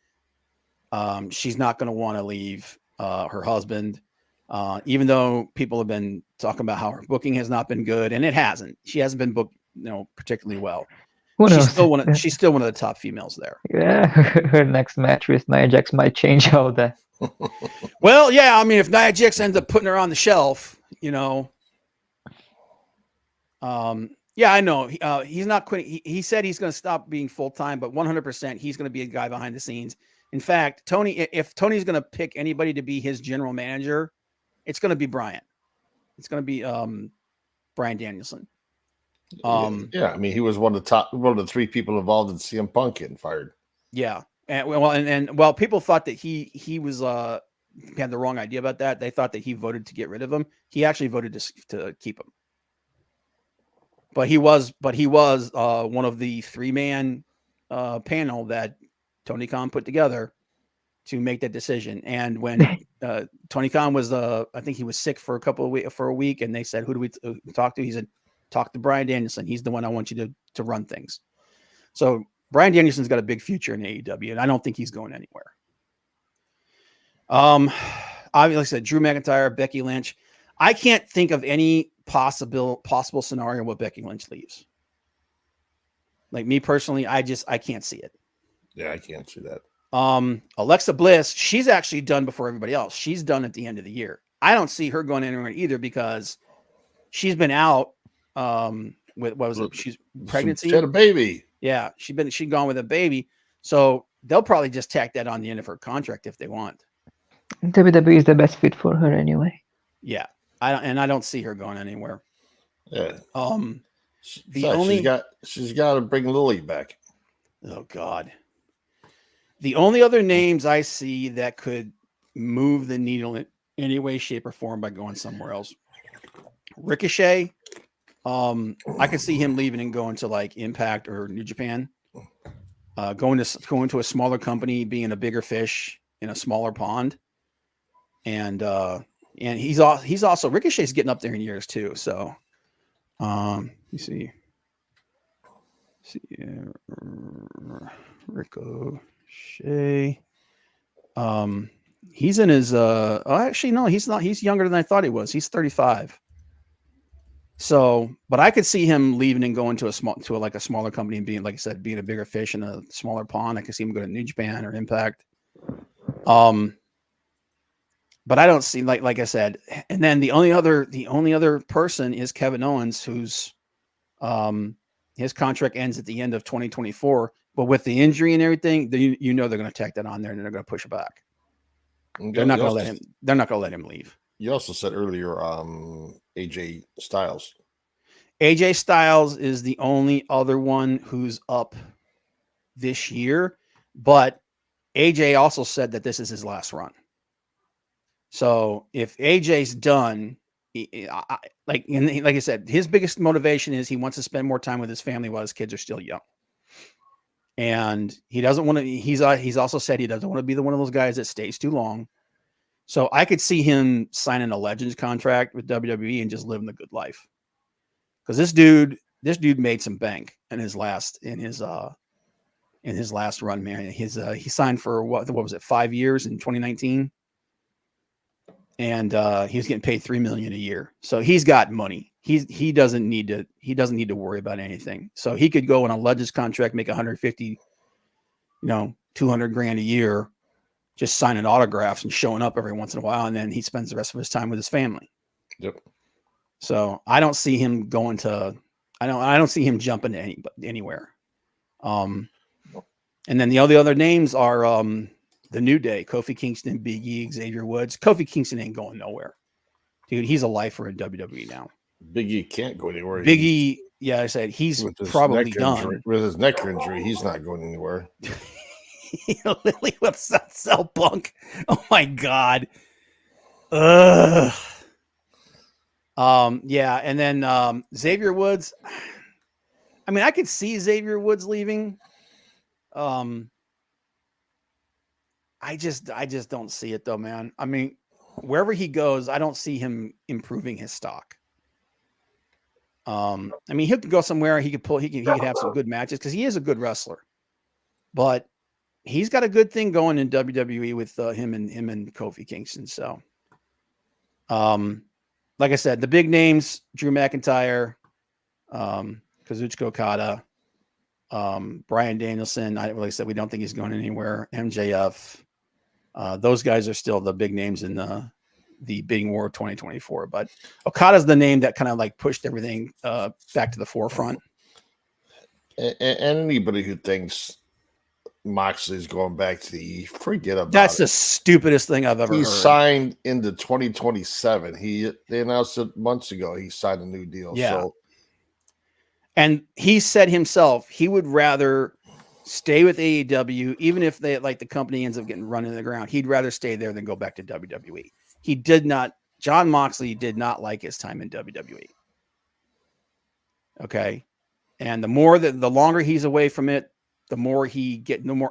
She's not going to want to leave her husband, even though people have been talking about how her booking has not been good, and it hasn't. She hasn't been booked, particularly well. She's still one of the top females there. Yeah, her next match with Nia Jax might change all that. Well, yeah, I mean, if Nia Jax ends up putting her on the shelf, yeah, I know. He's not quitting. He said he's going to stop being full-time, but 100% he's going to be a guy behind the scenes. In fact, if Tony's going to pick anybody to be his general manager, it's going to be Brian. It's going to be Brian Danielson. Yeah, I mean, he was one of the 3 people involved in CM Punk getting fired. Yeah. And people thought that he was had the wrong idea about that. They thought that he voted to get rid of him. He actually voted to keep him. But he was one of the 3-man panel that Tony Khan put together to make that decision. And when Tony Khan was I think he was sick for a week, and they said, "Who do we talk to?" He said, "Talk to Brian Danielson. He's the one I want you to run things." So Brian Danielson's got a big future in AEW, and I don't think he's going anywhere. Obviously, like I said, Drew McIntyre, Becky Lynch. I can't think of any possible scenario where Becky Lynch leaves. Like me personally, I can't see it. Yeah, I can't see that. Alexa Bliss, she's actually done before everybody else. She's done at the end of the year. I don't see her going anywhere either because she's been out. With what was it? She's pregnancy. She had a baby. Yeah, she'd gone with a baby. So they'll probably just tack that on the end of her contract if they want. WWE is the best fit for her anyway. Yeah, I don't see her going anywhere. Yeah. She's got to bring Lily back. Oh God. The only other names I see that could move the needle in any way, shape, or form by going somewhere else. Ricochet. I could see him leaving and going to like Impact or New Japan. Going to a smaller company, being a bigger fish in a smaller pond. And he's also Ricochet's getting up there in years too. So, you see, Ricochet. He's in his. Actually, no, he's not. He's younger than I thought he was. He's 35. So, but I could see him leaving and going to a smaller company and being, like I said, being a bigger fish in a smaller pond. I could see him go to New Japan or Impact. But I don't see like I said. And then the only other person is Kevin Owens, who's his contract ends at the end of 2024. But with the injury and everything, they're going to tack that on there and they're going to push it back. They're not going to let him leave. You also said earlier, AJ Styles. AJ Styles is the only other one who's up this year, but AJ also said that this is his last run. So if AJ's done, like I said, his biggest motivation is he wants to spend more time with his family while his kids are still young. And he doesn't want to, he's also said he doesn't want to be one of those guys that stays too long. So I could see him signing a Legends contract with WWE and just living the good life. Because this dude made some bank in his last run, man. He signed for what was it, 5 years in 2019, and he was getting paid $3 million a year. So he's got money. He doesn't need to worry about anything. So he could go on a Legends contract, make 150, $200,000 a year, just signing autographs and showing up every once in a while, and then he spends the rest of his time with his family. Yep. So I don't see him going to. I don't see him jumping to anywhere. And then the other names are the New Day: Kofi Kingston, Big E, Xavier Woods. Kofi Kingston ain't going nowhere, dude. He's a lifer in WWE now. Big E can't go anywhere. Big E, yeah, I said he's probably done with his neck injury. He's not going anywhere. Lily whips out Cell Punk. Oh my god. Ugh. Yeah, and then Xavier Woods. I mean, I could see Xavier Woods leaving. I just don't see it though, man. I mean, wherever he goes, I don't see him improving his stock. I mean, he could go somewhere. He could have some good matches because he is a good wrestler, but he's got a good thing going in WWE with him and Kofi Kingston. So, like I said, the big names: Drew McIntyre, Kazuchika Okada, Bryan Danielson. Like I said, we don't think he's going anywhere. MJF. Those guys are still the big names in the Bidding War of 2024. But Okada's the name that kind of like pushed everything back to the forefront. And anybody who thinks Moxley's going back to the forget about that's it. The stupidest thing I've ever heard. He signed into 2027. They announced it months ago. He signed a new deal. Yeah. So. And he said himself he would rather stay with AEW, even if the company ends up getting run into the ground. He'd rather stay there than go back to WWE. Jon Moxley did not like his time in WWE. Okay. And the longer he's away from it, the more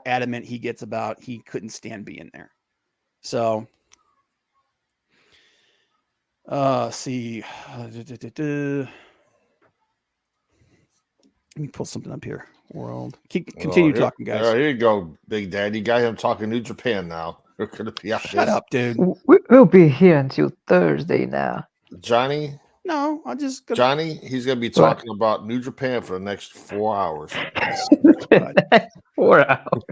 adamant he gets about he couldn't stand being there. So, see. Let me pull something up here. Continue talking, guys. Here you go, Big Dad. You got him talking New Japan now. Shut up, dude. We'll be here until Thursday now. Johnny. No, I'll just go. Johnny, he's going to be talking about New Japan for the next 4 hours. 4 hours.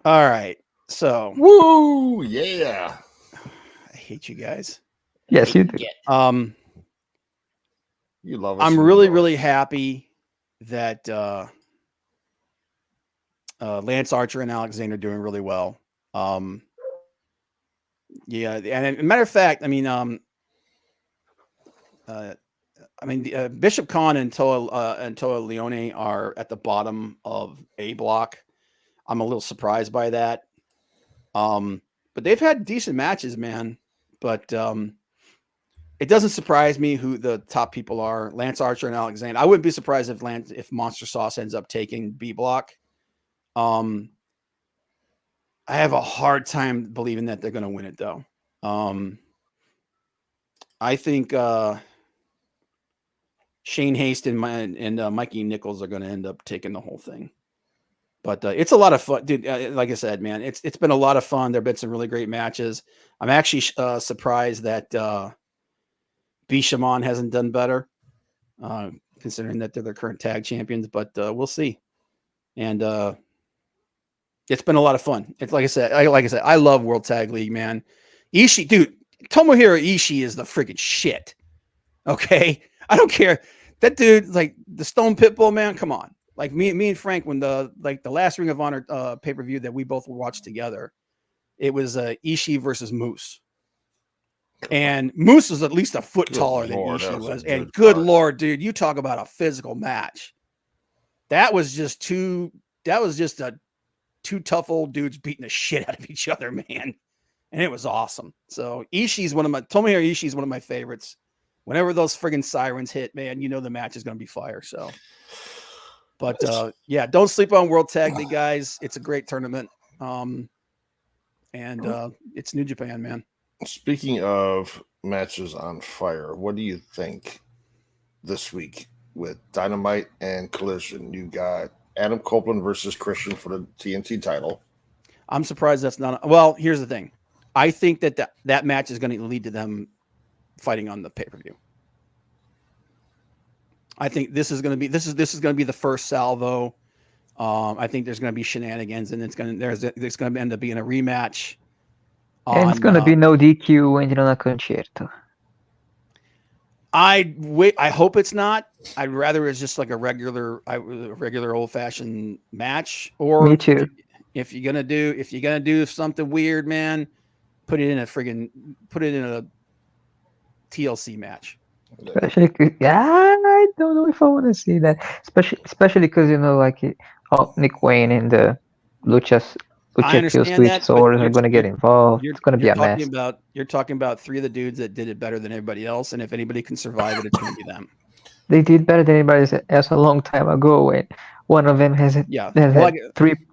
All right. So. Woo! Yeah. I hate you guys. Yes, you do. You love us. I'm really, really happy that Lance Archer and Alexander are doing really well. Yeah, and a matter of fact, Bishop Khan and Toa Leone are at the bottom of A block. I'm a little surprised by that. But they've had decent matches, man. But it doesn't surprise me who the top people are. Lance Archer and Alexander. I wouldn't be surprised if Monster Sauce ends up taking B block. I have a hard time believing that they're going to win it, though. I think Shane Haste and Mikey Nichols are going to end up taking the whole thing. But it's a lot of fun, dude. Like I said, man, it's been a lot of fun. There have been some really great matches. I'm actually surprised that Bishamon hasn't done better, considering that they're their current tag champions. But we'll see. And it's been a lot of fun. It's like I said, I love World Tag League, man. Ishii, dude, Tomohiro Ishii is the freaking shit. Okay, I don't care. That dude, like the Stone Pitbull, man. Come on, like me and Frank, when the last Ring of Honor pay-per-view that we both watched together, it was Ishii versus Moose. And Moose was at least a foot Good taller than Lord, that Ishii was a was. good And good fight. Lord, dude, you talk about a physical match. That was just two tough old dudes beating the shit out of each other, man. And it was awesome. So Ishii's Tomohiro Ishii's one of my favorites. Whenever those friggin' sirens hit, man, you know the match is going to be fire. So, but yeah, don't sleep on World Tag League, guys. It's a great tournament. It's New Japan, man. Speaking of matches on fire, what do you think this week with Dynamite and Collision? You got Adam Copeland versus Christian for the TNT title. I'm surprised that's not. Well, here's the thing. I think that match is going to lead to them fighting on the pay-per-view. I think this is going to be the first salvo. I think there's going to be shenanigans, and there's going to end up being a rematch. And it's going to be no DQ and a concerto. I hope it's not. I'd rather it's just like a regular old-fashioned match. Or me too. If you're gonna do something weird, man, put it in a TLC match. Especially, I don't know if I want to see that. Especially because Nick Wayne and the Lucha Switch Swords are going to get involved. It's going to be a mess. You're talking about three of the dudes that did it better than everybody else, and if anybody can survive it, it's going to be them. They did better than anybody else a long time ago, and one of them has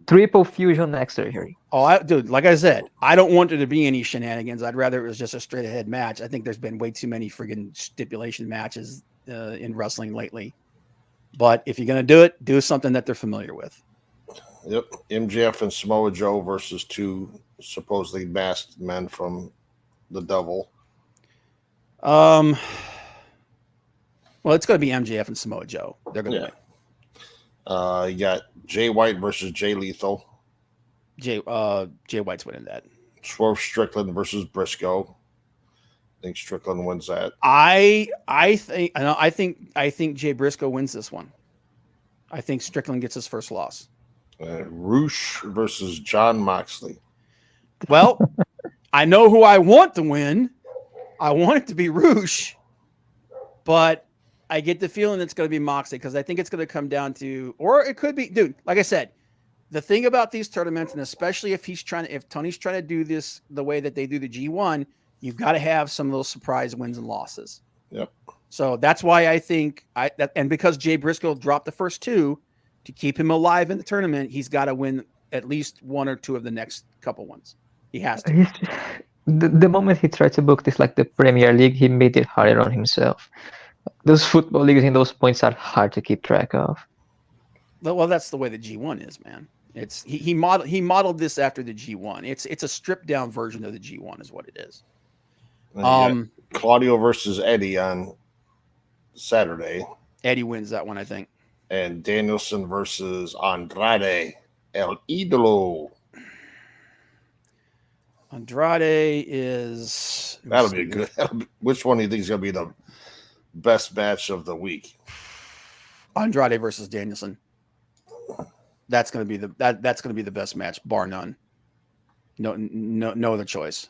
triple fusion neck surgery. Dude, like I said, I don't want there to be any shenanigans. I'd rather it was just a straight ahead match. I think there's been way too many friggin' stipulation matches in wrestling lately. But if you're going to do it, do something that they're familiar with. Yep. MJF and Samoa Joe versus two supposedly masked men from the Devil. Well, it's going to be MJF and Samoa Joe. They're going to win. You got Jay White versus Jay Lethal. Jay White's winning that. Swerve Strickland versus Briscoe. I think Strickland wins that. I think Jay Briscoe wins this one. I think Strickland gets his first loss. Roosh versus John Moxley. Well, I know who I want to win. I want it to be Roosh, but I get the feeling it's going to be Moxley because I think it's going to come down to, or it could be, dude. Like I said, the thing about these tournaments, and especially if Tony's trying to do this the way that they do the G1, you've got to have some of those surprise wins and losses. Yep. So that's why I think and because Jay Briscoe dropped the first two to keep him alive in the tournament, he's got to win at least one or two of the next couple ones. He has to. The moment he tried to book this like the Premier League, he made it harder on himself. Those football leagues and those points are hard to keep track of. Well, that's the way the G1 is, man. It's he modeled this after the G1. It's a stripped down version of the G1 is what it is. Claudio versus Eddie on Saturday. Eddie wins that one, I think. And Danielson versus Andrade El Idolo. Andrade is that'll be good. Which one do you think is going to be the best match of the week? Andrade versus Danielson. That's going to be the best match, bar none. No other choice.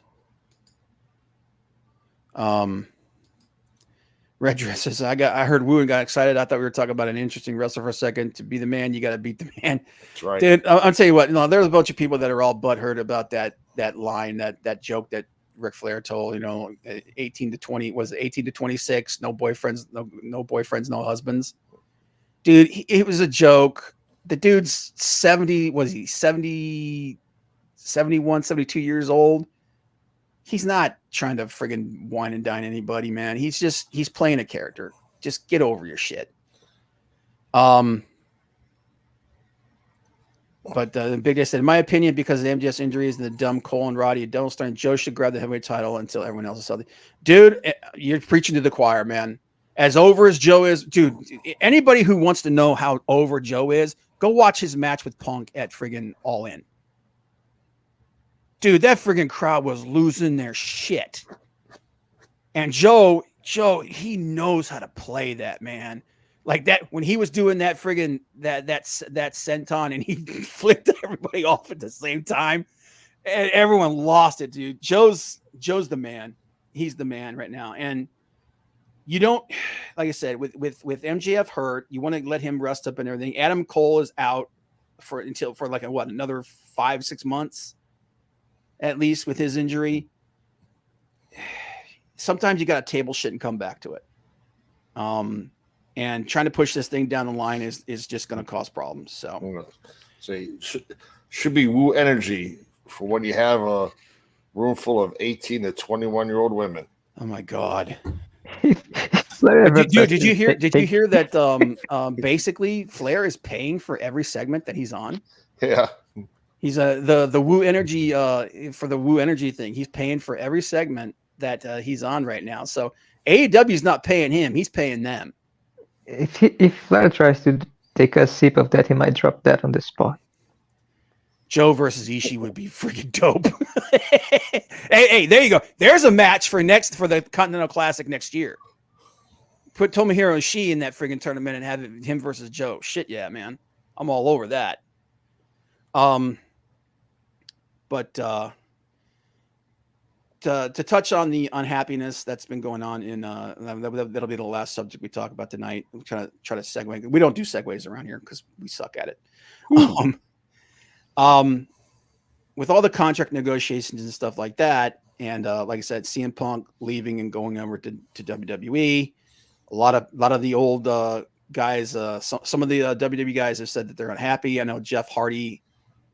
Red Dress says, I heard Wu and got excited. I thought we were talking about an interesting wrestler for a second. To be the man, you got to beat the man. That's right. Dude, I'll tell you what, there's a bunch of people that are all butthurt about that line, that joke that Ric Flair told, 18 to 20, was it 18 to 26, no boyfriends, no husbands. Dude, it was a joke. The dude's 70, was he 70, 71, 72 years old? He's not trying to friggin' wine and dine anybody, man. He's playing a character. Just get over your shit. But the Big Day said, in my opinion, because of the MJS injuries and the dumb Cole and Roddy and Devil Stern, Joe should grab the heavyweight title until everyone else is healthy. Dude, you're preaching to the choir, man. As over as Joe is, dude, anybody who wants to know how over Joe is, go watch his match with Punk at friggin' All In. Dude, that friggin' crowd was losing their shit. And Joe, he knows how to play that, man. Like that, when he was doing that friggin' that senton and he flipped everybody off at the same time, and everyone lost it, dude. Joe's the man. He's the man right now. And you don't, like I said, with MJF hurt, you want to let him rest up and everything. Adam Cole is out for like another 5-6 months at least with his injury. Sometimes you got to table shit and come back to it. And trying to push this thing down the line is just going to cause problems. So, should be Woo Energy for when you have a room full of 18 to 21-year-old women. Oh my God. Dude, did you hear that basically Flair is paying for every segment that he's on? Yeah. He's the Woo Energy for the Woo Energy thing. He's paying for every segment that he's on right now. So AEW is not paying him; he's paying them. If Flair tries to take a sip of that, he might drop that on the spot. Joe versus Ishii would be freaking dope. hey, there you go. There's a match for the Continental Classic next year. Put Tomohiro Ishii in that friggin' tournament and have him versus Joe. Shit, yeah, man. I'm all over that. But to touch on the unhappiness that's been going on in that'll be the last subject we talk about tonight. We'll try to segue. We don't do segues around here because we suck at it. With all the contract negotiations and stuff like that, and like I said, CM Punk leaving and going over to WWE, a lot of the old guys, some of the WWE guys have said that they're unhappy. I know Jeff Hardy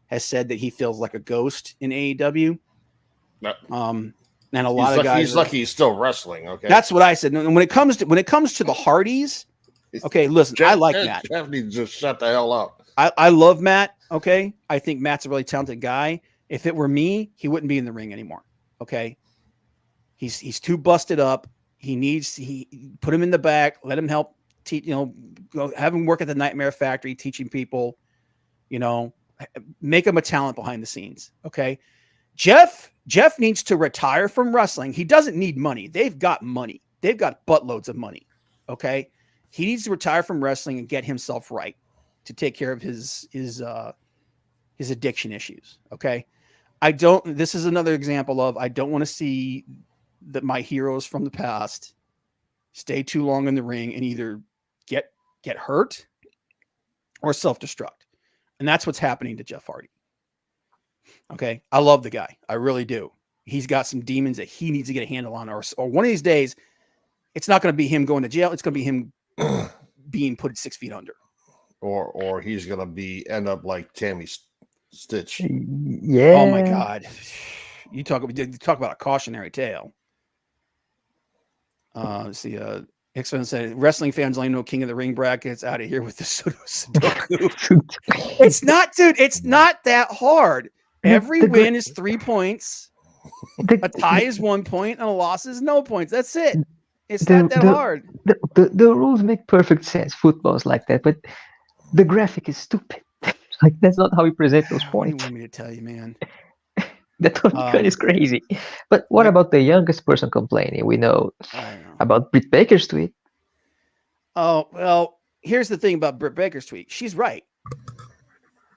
has said that he feels like a ghost in AEW. No. And a lot of guys. He's lucky he's still wrestling. Okay, that's what I said. And when it comes to the Hardys, okay, listen, I like Matt. Jeff needs to shut the hell up. I love Matt. Okay, I think Matt's a really talented guy. If it were me, he wouldn't be in the ring anymore. Okay, he's too busted up. He put him in the back. Let him help teach. Go have him work at the Nightmare Factory, teaching people. Make him a talent behind the scenes. Okay, Jeff needs to retire from wrestling. He doesn't need money. They've got money. They've got buttloads of money. Okay, he needs to retire from wrestling and get himself right to take care of his addiction issues. Okay. This is another example of, I don't want to see that my heroes from the past stay too long in the ring and either get hurt or self-destruct. And that's what's happening to Jeff Hardy. Okay. I love the guy. I really do. He's got some demons that he needs to get a handle on, or one of these days, it's not going to be him going to jail. It's going to be him being put 6 feet under. Or he's gonna end up like Tammy Stitch. Yeah. Oh my God! You talk about a cautionary tale. Let's see. X-Men said wrestling fans only know King of the Ring brackets. Out of here with the Sudoku. It's not, dude. It's not that hard. Every win is 3 points. A tie is 1 point, and a loss is no points. That's it. It's not that hard. The rules make perfect sense. Football's like that, but the graphic is stupid. Like, that's not how we present those What do points. you want me to tell you, man? The Tony is crazy. But what about the youngest person complaining? We know about Britt Baker's tweet. Oh, well, here's the thing about Britt Baker's tweet. She's right.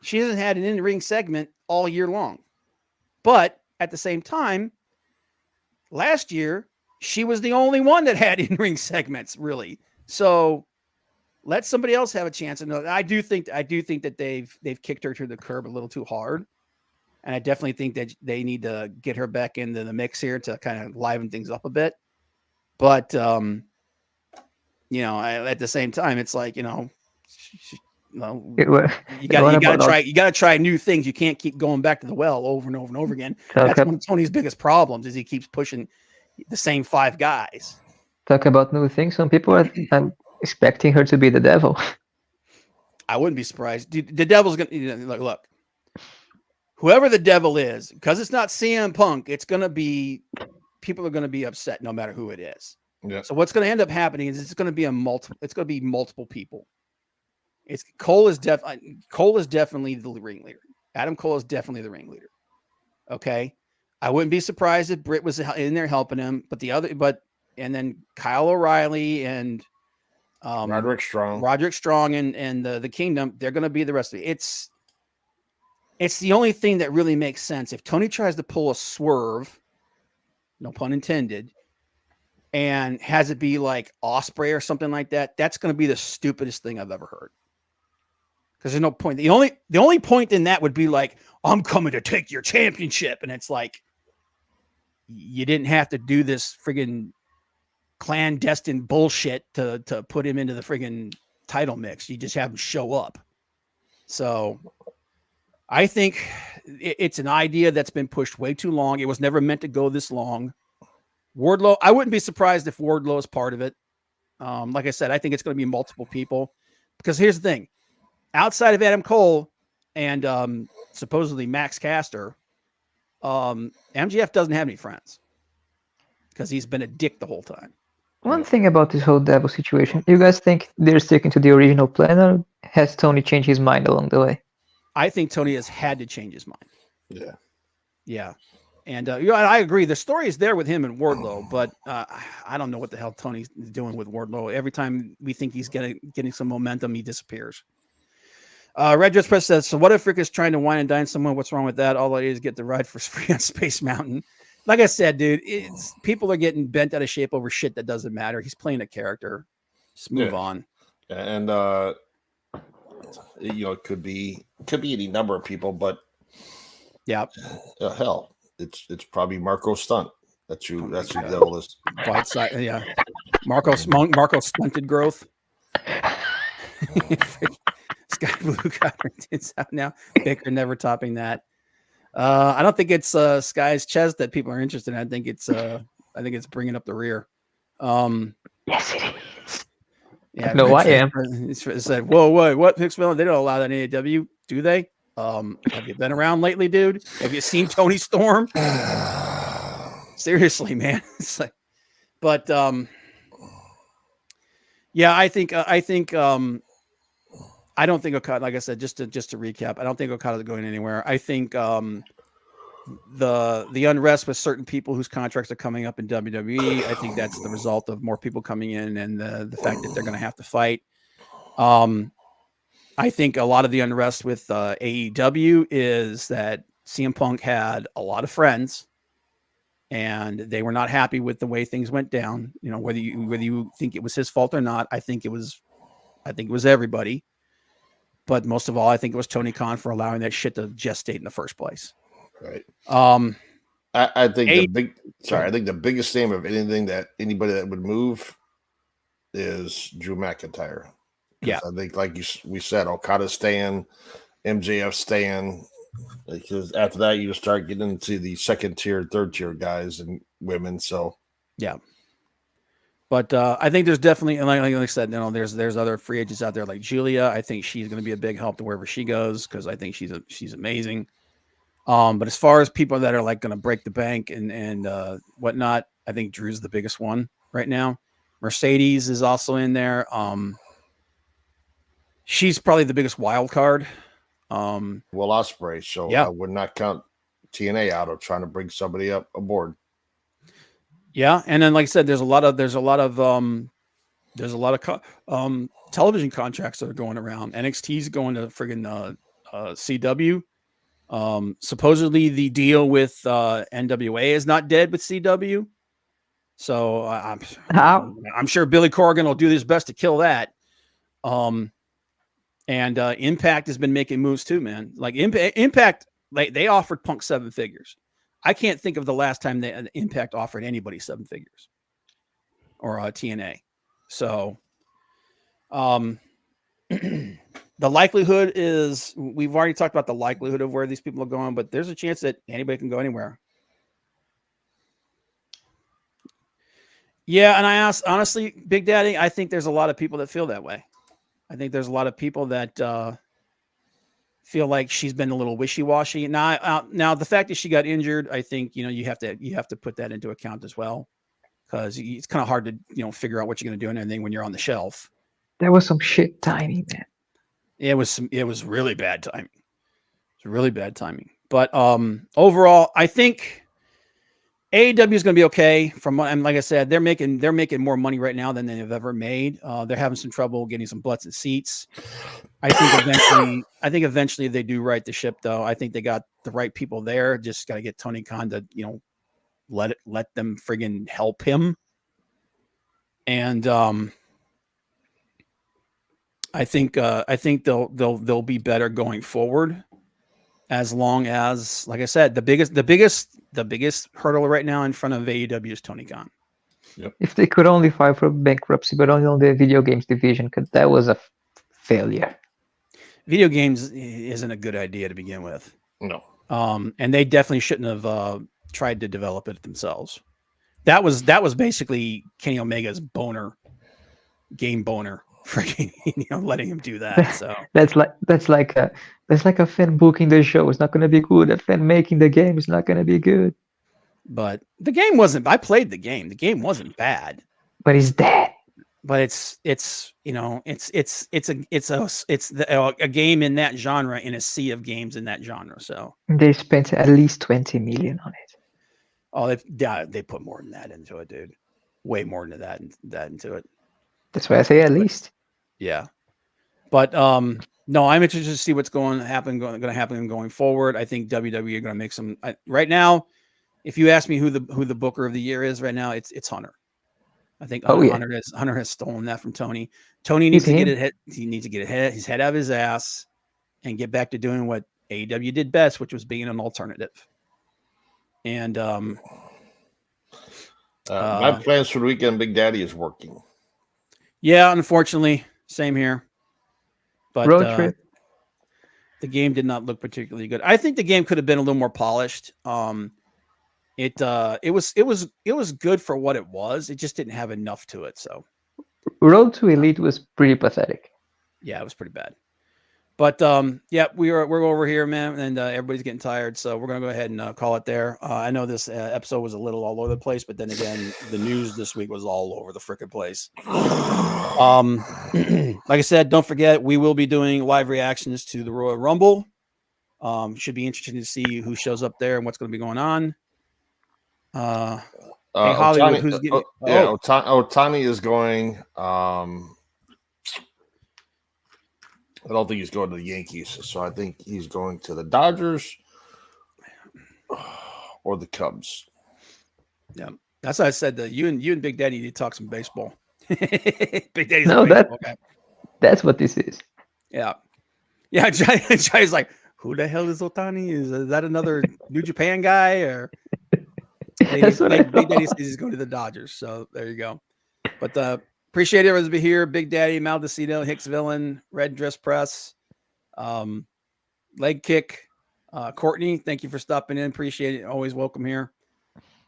She hasn't had an in-ring segment all year long. But at the same time, last year, she was the only one that had in-ring segments, really. So let somebody else have a chance. And I do think that they've kicked her to the curb a little too hard. And I definitely think that they need to get her back into the mix here to kind of liven things up a bit. But at the same time, it's like, you gotta try new things. You can't keep going back to the well over and over and over again. That's one of Tony's biggest problems, is he keeps pushing the same 5 guys. Talk about new things. Some people are expecting her to be the devil. I wouldn't be surprised. Dude, the devil's gonna look. Whoever the devil is, because it's not CM Punk, it's gonna be, people are gonna be upset no matter who it is. Yeah. So what's gonna end up happening is it's gonna be multiple people. Cole is definitely the ringleader. Adam Cole is definitely the ringleader. Okay. I wouldn't be surprised if Britt was in there helping him, and then Kyle O'Reilly and Roderick Strong and the Kingdom, they're going to be the rest of it. It's the only thing that really makes sense. If Tony tries to pull a swerve, no pun intended, and has it be like Osprey or something like that, that's going to be the stupidest thing I've ever heard. Because there's no point. The only point in that would be like, I'm coming to take your championship. And it's like, you didn't have to do this friggin' clandestine bullshit to put him into the friggin' title mix. You just have him show up. So I think it's an idea that's been pushed way too long. It was never meant to go this long. Wardlow, I wouldn't be surprised if Wardlow is part of it. Like I said, I think it's going to be multiple people. Because here's the thing. Outside of Adam Cole and supposedly Max Caster, MJF doesn't have any friends because he's been a dick the whole time. One thing about this whole Dabo situation, you guys think they're sticking to the original plan, or has Tony changed his mind along the way? I think Tony has had to change his mind. Yeah. Yeah. And I agree. The story is there with him and Wardlow, but I don't know what the hell Tony's doing with Wardlow. Every time we think he's getting some momentum, he disappears. Red Dress Press says, so what if Rick is trying to wine and dine someone? What's wrong with that? All I need is get the ride for free on Space Mountain. Like I said, dude, people are getting bent out of shape over shit that doesn't matter. He's playing a character. Just move on. And it could be any number of people, but yeah, hell, it's probably Marco Stunt. That's who the devil is. White side, yeah. Marco stunted growth. Sky Blue got her tits out now. Baker never topping that. I don't think it's Sky's chest that people are interested in. I think it's bringing up the rear. Yes, it is. Yeah, no, I am. He said, "Whoa, what Pixville? They don't allow that in AEW, do they? Have you been around lately, dude? Have you seen Tony Storm? Seriously, man. It's like, but yeah, I think I don't think Okada, like I said, just to recap, I don't think Okada is going anywhere. I think the unrest with certain people whose contracts are coming up in WWE, I think that's the result of more people coming in and the fact that they're going to have to fight. I think a lot of the unrest with AEW is that CM Punk had a lot of friends and they were not happy with the way things went down. You know, whether you think it was his fault or not, I think it was everybody. But most of all, I think it was Tony Khan for allowing that shit to gestate in the first place. Right. I think the biggest name of anybody that would move is Drew McIntyre. Yeah. I think, like we said, Okada staying, MJF staying. Because after that, you start getting into the second tier, third tier guys and women. So yeah. But I think there's definitely, like I said, there's other free agents out there like Julia. I think she's going to be a big help to wherever she goes because I think she's amazing. But as far as people that are like going to break the bank and whatnot, I think Drew's the biggest one right now. Mercedes is also in there. She's probably the biggest wild card. Will Ospreay. So yeah. I would not count TNA out of trying to bring somebody up aboard. Yeah, and then like I said, there's a lot of television contracts that are going around. NXT's going to friggin' CW. Supposedly the deal with NWA is not dead with CW. So I'm sure Billy Corgan will do his best to kill that. And Impact has been making moves too, man. Like Impact, they offered Punk 7 figures. I can't think of the last time that Impact offered anybody 7 figures or TNA. So the likelihood is, we've already talked about the likelihood of where these people are going, but there's a chance that anybody can go anywhere. Yeah. And I asked, honestly, Big Daddy, I think there's a lot of people that feel that way. I think there's a lot of people that feel like she's been a little wishy-washy. Now the fact that she got injured, I think, you have to put that into account as well, because it's kind of hard to, figure out what you're going to do and everything when you're on the shelf. There was some shit timing, man. It was really bad timing. It's really bad timing. But overall, I think AEW is going to be okay. And like I said, they're making more money right now than they've ever made. They're having some trouble getting some butts and seats. I think eventually they do right the ship, though. I think they got the right people there. Just got to get Tony Khan to let them friggin' help him. And I think they'll be better going forward, as long as, like I said, the biggest hurdle right now in front of AEW is Tony Khan. If they could only file for bankruptcy, but only on the video games division, because that was a failure. Video games isn't a good idea to begin with. No. And they definitely shouldn't have tried to develop it themselves. That was basically Kenny Omega's game boner, freaking letting him do that. So that's like a fan booking the show is not going to be good. A fan making the game is not going to be good. But the game wasn't. I played the game. The game wasn't bad. But it's dead. But it's a game in that genre, in a sea of games in that genre. So they spent at least 20 million on it. Oh, they put more than that into it, dude. Way more than that into it. That's why I say at least. Yeah. But no, I'm interested to see what's going to happen going forward. I think WWE are going to make some right now. If you ask me who the booker of the year is right now, it's Hunter. I think Hunter has stolen that from Tony. Tony needs to get it. He needs to get his head out of his ass and get back to doing what AEW did best, which was being an alternative. And my plans for the weekend, Big Daddy, is working. Yeah, unfortunately, same here. But road trip. The game did not look particularly good. I think the game could have been a little more polished. It was good for what it was. It just didn't have enough to it. So Road to Elite was pretty pathetic. Yeah, it was pretty bad. But yeah, we're over here, man, and everybody's getting tired, so we're gonna go ahead and call it there. I know this episode was a little all over the place, but then again, the news this week was all over the frickin' place. Like I said, don't forget we will be doing live reactions to the Royal Rumble. Should be interesting to see who shows up there and what's going to be going on. Hey, Hollywood, who's getting? Otani is going. I don't think he's going to the Yankees, so I think he's going to the Dodgers or the Cubs. Yeah, that's why I said that you and Big Daddy need to talk some baseball. Big Daddy's that's what this is. Yeah. Jai's like, who the hell is Otani? Is that another New Japan guy? Or Big Daddy says he's going to the Dodgers. So there you go. But appreciate everyone to be here. Big Daddy, Maldacino, Hicks Villain, Red Dress Press, Leg Kick, Courtney. Thank you for stopping in. Appreciate it. Always welcome here.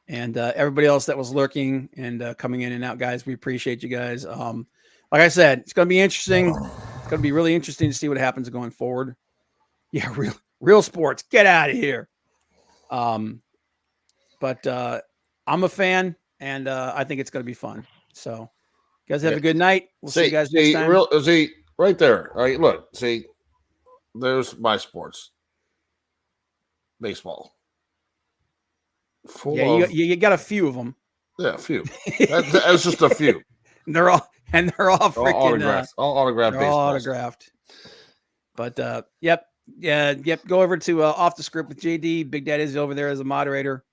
And everybody else that was lurking and coming in and out, guys, we appreciate you guys. Like I said, it's going to be interesting. It's going to be really interesting to see what happens going forward. Yeah, real sports. Get out of here. But I'm a fan, and I think it's going to be fun. So, you guys have a good night. We'll see you guys next time. Right there. All right, look. See, there's my sports. Baseball. You got a few of them. Yeah, a few. That's just a few. They're all freaking autographed. All autographed. All autographed. But yep. Go over to Off the Script with JD. Big Daddy's over there as a moderator,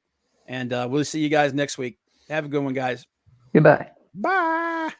and we'll see you guys next week. Have a good one, guys. Goodbye. Bye.